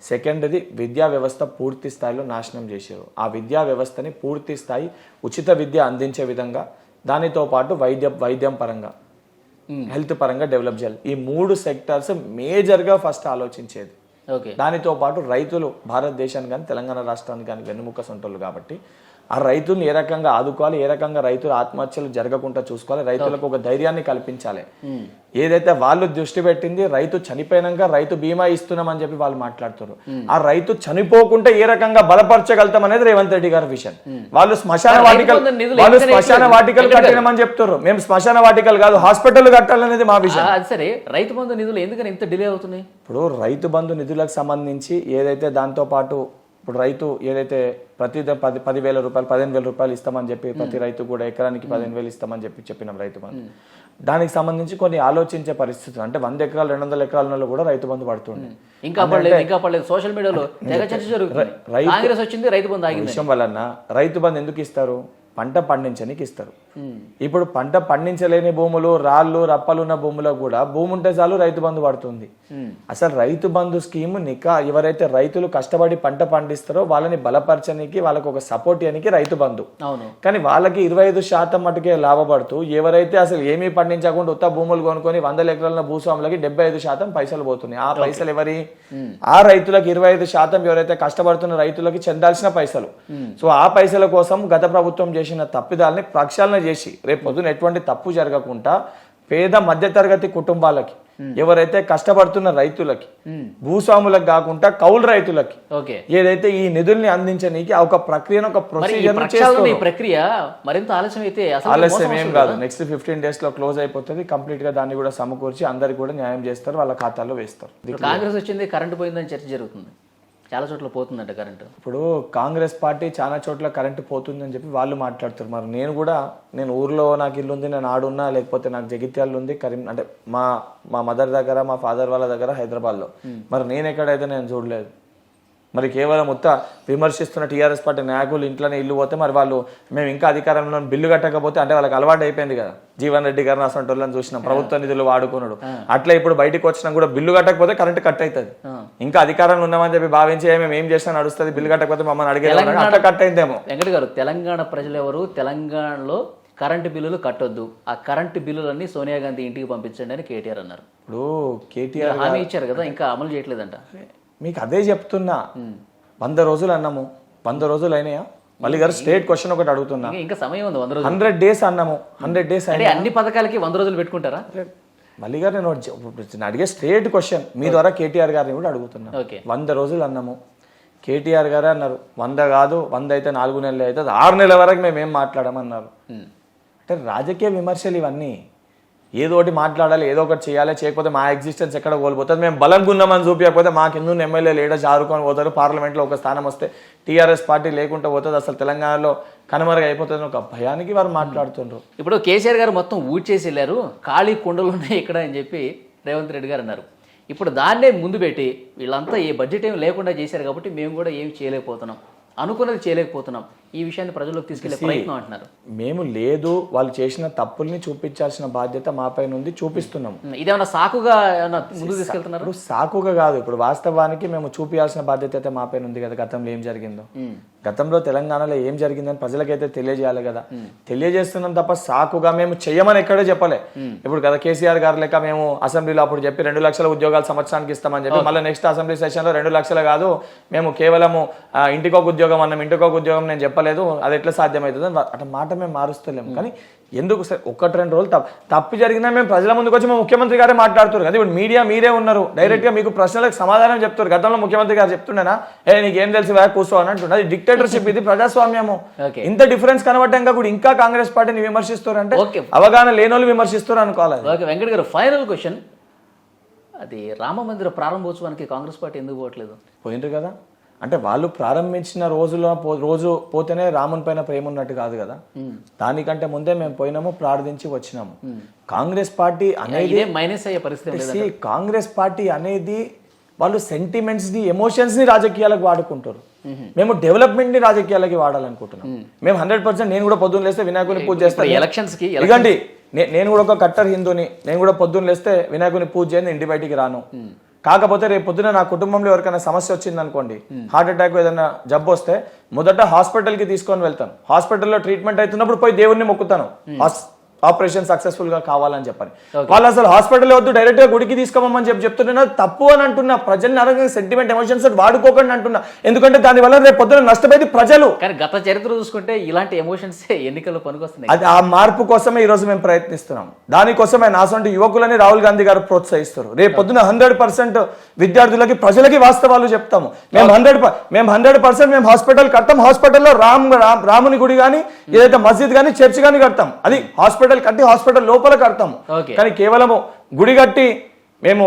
Speaker 3: సెకండ్ది విద్యా వ్యవస్థ పూర్తి స్థాయిలో నాశనం చేశారు. ఆ విద్యా వ్యవస్థని పూర్తి స్థాయి ఉచిత విద్య అందించే విధంగా, దానితో పాటు వైద్యం పరంగా, హెల్త్ పరంగా డెవలప్ చేయాలి. ఈ 3 సెక్టార్స్ మేజర్గా ఫస్ట్ ఆలోచించేది. దానితో పాటు రైతులు భారతదేశానికి కానీ తెలంగాణ రాష్ట్రానికి కానీ వెన్నుముక్క సొంటోళ్ళు కాబట్టి ఆ రైతులను ఏ రకంగా ఆదుకోవాలి, ఏ రకంగా రైతుల ఆత్మహత్యలు జరగకుండా చూసుకోవాలి, రైతులకు ఒక ధైర్యాన్ని కల్పించాలి. ఏదైతే వాళ్ళు దృష్టి పెట్టింది రైతు చనిపోయినాక రైతు బీమా ఇస్తున్నామని చెప్పి వాళ్ళు మాట్లాడుతారు. ఆ రైతు చనిపోకుండా ఏ రకంగా బలపరచగలుగుతాం అనేది రేవంత్ రెడ్డి గారి విషయం. వాళ్ళు శ్మశాన వాటికలు కట్టినామని చెప్తారు, మేము శ్మశాన వాటికలు కాదు హాస్పిటల్ కట్టాలనేది మా విషయం.
Speaker 2: సరే, రైతు బంధు నిధులు ఎందుకని ఇంత డిలే అవుతున్నాయి?
Speaker 3: ఇప్పుడు రైతు బంధు నిధులకు సంబంధించి ఏదైతే దాంతో పాటు ఇప్పుడు రైతు ఏదైతే ప్రతి 10,000 రూపాయలు 15,000 రూపాయలు ఇస్తామని చెప్పి ప్రతి రైతు కూడా ఎకరానికి 15,000 ఇస్తామని చెప్పినాం రైతు బంధు. దానికి సంబంధించి కొన్ని ఆలోచించే పరిస్థితులు, అంటే 100 ఎకరాలు 200 ఎకరాల కూడా రైతు బంధు పడుతుంది.
Speaker 2: ఇంకా పడలేదు సోషల్ మీడియాలో తెగ చర్చ జరుగుతుంది. కాంగ్రెస్ వచ్చింది రైతు బంధు ఆగింది
Speaker 3: విషయం వలన రైతు బంధు ఎందుకు ఇస్తారు? పంట పండించడానికి ఇస్తారు. ఇప్పుడు పంట పండించలేని భూములు, రాళ్ళు రప్పలు ఉన్న భూములో కూడా భూమి ఉంటే చాలు రైతు బంధు పడుతుంది. అసలు రైతు బంధు స్కీమ్ ఎవరైతే రైతులు కష్టపడి పంట పండిస్తారో వాళ్ళని బలపరచడానికి, వాళ్ళకి ఒక సపోర్ట్ చేయడానికి రైతు బంధు. కానీ వాళ్ళకి 25% మటుకే లాభపడుతూ ఎవరైతే అసలు ఏమీ పండించకుండా ఉత్త భూములు కొనుక్కొని 100 ఎకరాల భూస్వాములకి 75% పైసలు పోతున్నాయి. ఆ పైసలు ఎవరి? ఆ రైతులకు 25% ఎవరైతే కష్టపడుతున్న రైతులకి చెందాల్సిన పైసలు. సో ఆ పైసల కోసం గత ప్రభుత్వం చేసిన తప్పిదాలని ప్రక్షాళన చేసి రేపు పొద్దున ఎటువంటి తప్పు జరగకుండా పేద మధ్యతరగతి కుటుంబాలకి, ఎవరైతే కష్టపడుతున్న రైతులకి, భూస్వాములకు కాకుండా కౌలు రైతులకి ఏదైతే ఈ నిధుల్ని అందించడానికి ఒక ప్రక్రియను, ఒక ప్రొసీజర్
Speaker 2: ప్రక్రియ మరింత ఆలస్యం అయితే
Speaker 3: ఆలస్యం ఏం కాదు. నెక్స్ట్ 15 days లో క్లోజ్ అయిపోతుంది. కంప్లీట్ గా దాన్ని కూడా సమకూర్చి అందరికి కూడా న్యాయం చేస్తారు, వాళ్ళ ఖాతాల్లో వేస్తారు.
Speaker 2: కాంగ్రెస్ వచ్చింది, కరెంట్ పోయిందని చర్చ జరుగుతుంది. చాలా చోట్ల పోతుందంట కరెంటు. ఇప్పుడు
Speaker 3: కాంగ్రెస్ పార్టీ చాలా చోట్ల కరెంటు పోతుందని చెప్పి వాళ్ళు మాట్లాడుతారు. మరి నేను ఊర్లో నాకు ఇల్లు ఉంది, నేను ఆడున్నా, లేకపోతే నాకు జగిత్యాలు ఉంది, అంటే మా మదర్ దగ్గర, మా ఫాదర్ వాళ్ళ దగ్గర హైదరాబాద్లో. మరి నేను ఎక్కడైతే నేను చూడలేదు. మరి కేవలం విమర్శిస్తున్న టీఆర్ఎస్ పార్టీ నాయకులు ఇంట్లోనే ఇల్లు పోతే మరి వాళ్ళు మేము ఇంకా అధికారంలో బిల్లు కట్టకపోతే అంటే వాళ్ళకి అలవాటు అయిపోయింది కదా. జీవన్ రెడ్డి గారిని అసలు వాళ్ళని చూసినాం, ప్రభుత్వ నిధులు వాడుకున్నాడు. అట్లా ఇప్పుడు బయటకు వచ్చినా కూడా బిల్లు కట్టకపోతే కరెంట్ కట్ అవుతుంది. ఇంకా అధికారంలో ఉన్నామని చెప్పి భావించి మేము ఏం చేసినా నడుస్తుంది, బిల్లు కట్టకపోతే మమ్మల్ని అడిగేది అట్లా కట్ అయిందేమో.
Speaker 2: వెంకట గారు, తెలంగాణ ప్రజలు ఎవరు తెలంగాణలో కరెంటు బిల్లులు కట్టొద్దు, ఆ కరెంటు బిల్లులన్నీ సోనియా గాంధీ ఇంటికి పంపించండి అని కేటీఆర్ అన్నారు.
Speaker 3: ఇప్పుడు కేటీఆర్
Speaker 2: హామీ ఇచ్చారు కదా, ఇంకా అమలు చేయట్లేదంట.
Speaker 3: మీకు అదే చెప్తున్నా, 100 రోజులు అన్నాము, 100 రోజులు అయినాయా? మళ్ళీ గారు స్ట్రేట్ క్వశ్చన్ ఒకటి అడుగుతున్నా.
Speaker 2: ఇంకా సమయం ఉంది, 100 రోజులు.
Speaker 3: 100 days అన్నాము, 100 days
Speaker 2: అంటే అన్ని పథకాలకి 100 రోజులు పెట్టుకుంటారా?
Speaker 3: మళ్ళీ గారు నేను అడిగే స్ట్రేట్ క్వశ్చన్ మీ ద్వారా కేటీఆర్ గారిని కూడా అడుగుతున్నా. 100 రోజులు అన్నాము, కేటీఆర్ గారు అన్నారు 100 కాదు, 100 అయితే 4 నెలలు అవుతుంది, 6 నెలల వరకు మేమేం మాట్లాడమన్నారు. అంటే రాజకీయ విమర్శలు ఇవన్నీ. ఏదో ఒకటి మాట్లాడాలి, ఏదో ఒకటి చేయాలి, చేయకపోతే మా ఎగ్జిస్టెన్స్ ఎక్కడ కోల్పోతుంది. మేము బలంగా ఉన్నామని చూపించకపోతే మా కింద ఎమ్మెల్యే లీడర్స్ ఆరుకొని పోతారు, పార్లమెంట్లో ఒక స్థానం వస్తే టీఆర్ఎస్ పార్టీ లేకుండా పోతుంది, అసలు తెలంగాణలో కనుమరుగు అయిపోతుంది ఒక భయానికి వారు మాట్లాడుతుండ్రు.
Speaker 2: ఇప్పుడు కేసీఆర్ గారు మొత్తం ఊడ్చేసి వెళ్ళారు, ఖాళీ కుండలు ఉన్నాయి ఇక్కడ అని చెప్పి రేవంత్ రెడ్డి గారు అన్నారు. ఇప్పుడు దాన్నే ముందు పెట్టి వీళ్ళంతా ఏ బడ్జెట్ ఏమి లేకుండా చేశారు కాబట్టి మేము కూడా ఏమి చేయలేకపోతున్నాం, అనుకున్నది చేయలేకపోతున్నాం, ఈ విషయాన్ని ప్రజల్లోకి తీసుకెళ్లే ప్రయత్నం అంటున్నారు.
Speaker 3: మేము లేదు, వాళ్ళు చేసిన తప్పుల్ని చూపించాల్సిన బాధ్యత మాపై ఉంది, చూపిస్తున్నాం.
Speaker 2: ఇదేమన్నా సాకుగా ముందు తీసుకెళ్తున్నారు?
Speaker 3: సాకుగా కాదు, ఇప్పుడు వాస్తవానికి మేము చూపించాల్సిన బాధ్యత అయితే మాపై ఉంది కదా. గతంలో ఏం జరిగిందో, గతంలో తెలంగాణలో ఏం జరిగిందని ప్రజలకైతే తెలియజేయాలి కదా. తెలియజేస్తున్నాం తప్ప సాకుగా మేము చెయ్యమని ఎక్కడే చెప్పలే. ఇప్పుడు కదా కేసీఆర్ గారు లెక్క మేము అసెంబ్లీలో అప్పుడు చెప్పి 2 లక్షల ఉద్యోగాలు సంవత్సరానికి ఇస్తామని చెప్పి మళ్ళీ నెక్స్ట్ అసెంబ్లీ సెషన్లో 2 లక్షలు కాదు, మేము కేవలము ఇంటికొక ఉద్యోగం అన్నాం, ఇంటికొక ఉద్యోగం నేను చెప్పలేదు, అది ఎట్లా సాధ్యమవుతుంది అట్లా మాట మేము మారుస్తలేము. కానీ ఎందుకు సార్ 1-2 రోజులు తప్పు జరిగినా మేము ప్రజల ముందుకు వచ్చి మేము ముఖ్యమంత్రి గారే మాట్లాడుతారు కదా. ఇప్పుడు మీడియా మీరే ఉన్నారు, డైరెక్ట్ గా మీకు ప్రశ్నలకు సమాధానం చెప్తారు. గతంలో ముఖ్యమంత్రి గారు చెప్తుండేనా నీకేం తెలిసి కూర్చో అని అంటుండే. అది డిక్టేటర్షిప్, ఇది ప్రజాస్వామ్యము. ఇంత డిఫరెన్స్ కనబడ్డాక కూడా ఇంకా కాంగ్రెస్ పార్టీని విమర్శిస్తారు అంటే అవగాహన లేని వాళ్ళు విమర్శిస్తారు అనుకోవాలి.
Speaker 2: వెంకట గారు, ఫైనల్ క్వశ్చన్, అది రామ మందిర ప్రారంభోత్సవానికి కాంగ్రెస్ పార్టీ ఎందుకు పోవట్లేదు?
Speaker 3: పోయిండ్రు కదా. అంటే వాళ్ళు ప్రారంభించిన రోజు పోతేనే రాముని పైన ప్రేమ ఉన్నట్టు కాదు కదా. దానికంటే ముందే మేము పోయినాము, ప్రార్థించి వచ్చినాము. కాంగ్రెస్ పార్టీ అనేది
Speaker 2: మైనస్ అయ్యే పరిస్థితి.
Speaker 3: కాంగ్రెస్ పార్టీ అనేది వాళ్ళు సెంటిమెంట్స్ ని, ఎమోషన్స్ ని రాజకీయాలకు వాడుకుంటారు. మేము డెవలప్మెంట్ ని రాజకీయాలకి వాడాలనుకుంటున్నాం. మేము 100% నేను కూడా పొద్దున్న లేస్తే వినాయకుని పూజ చేస్తాను.
Speaker 2: ఎలక్షన్స్ కి
Speaker 3: ఇదిగండి, నేను కూడా ఒక కట్టర్ హిందూని, నేను కూడా పొద్దున్న లేస్తే వినాయకుని పూజ చేయని ఇంటి బయటికి రాను. కాకపోతే రేపు పొద్దున నా కుటుంబంలో ఎవరికైనా సమస్య వచ్చింది అనుకోండి, హార్ట్ అటాక్ ఏదైనా జబ్బు వస్తే మొదట హాస్పిటల్కి తీసుకొని వెళ్తాను. హాస్పిటల్లో ట్రీట్మెంట్ అవుతున్నప్పుడు పోయి దేవుడిని మొక్కుతాను, ఆపరేషన్ సక్సెస్ఫుల్ గా కావాలని చెప్పని. వాళ్ళు అసలు హాస్పిటల్ వద్దు, డైరెక్ట్ గా గుడికి తీసుకోమని చెప్తున్నా. తప్పు అని అంటున్నా. ప్రజల్ని అరగ సెంటిమెంట్, ఎమోషన్స్ వాడుకోకండి అంటున్నా. ఎందుకంటే దాని వల్ల రేపు పొద్దున నష్టపోయేది ప్రజలు.
Speaker 2: కానీ గత చరిత్ర చూసుకుంటే ఇలాంటి ఎమోషన్స్ ఎన్నికల్లో పనికొస్తున్నాయి.
Speaker 3: అది ఆ మార్పు కోసమే ఈ రోజు మేము ప్రయత్నిస్తున్నాం. దానికోసమే నాసంటి యువకులని రాహుల్ గాంధీ గారు ప్రోత్సహిస్తారు. రేపు పొద్దున 100% విద్యార్థులకి, ప్రజలకి వాస్తవాలు చెప్తాము. మేము 100% మేము హాస్పిటల్ కడతాం. హాస్పిటల్లో రాముని గుడి కానీ, ఏదైతే మస్జిద్ కానీ, చర్చ్ కానీ కడతాం. అది హాస్పిటల్ కట్టి హాస్పిటల్ లోపల కడతాము. కానీ కేవలము గుడి కట్టి మేము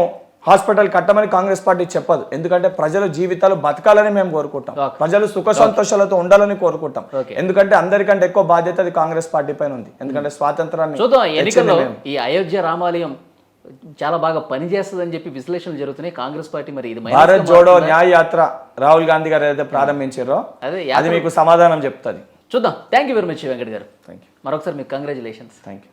Speaker 3: హాస్పిటల్ కట్టమని కాంగ్రెస్ పార్టీ చెప్పదు. ఎందుకంటే ప్రజల జీవితాలు బతకాలని మేము కోరుకుంటాం, ప్రజలు సుఖ సంతోషాలతో ఉండాలని కోరుకుంటాం. ఎందుకంటే అందరికంటే ఎక్కువ బాధ్యత అది కాంగ్రెస్ పార్టీ పైన ఉంది. ఎందుకంటే స్వాతంత్రాన్ని
Speaker 2: ఎన్నికల్లో ఈ అయోధ్య రామాలయం చాలా బాగా పనిచేస్తుందని చెప్పి విశ్లేషణలు జరుగుతున్నాయి. కాంగ్రెస్ పార్టీ మరి ఇది
Speaker 3: భారత్ జోడో న్యాయ యాత్ర రాహుల్ గాంధీ గారు ఏదైతే ప్రారంభించారో అది మీకు సమాధానం చెప్తుంది.
Speaker 2: చూద్దాం. Thank you very much Venkat garu.
Speaker 3: Thank you
Speaker 2: మరొకసారి మీకు కంగ్రాచులేషన్స్.
Speaker 3: Thank you.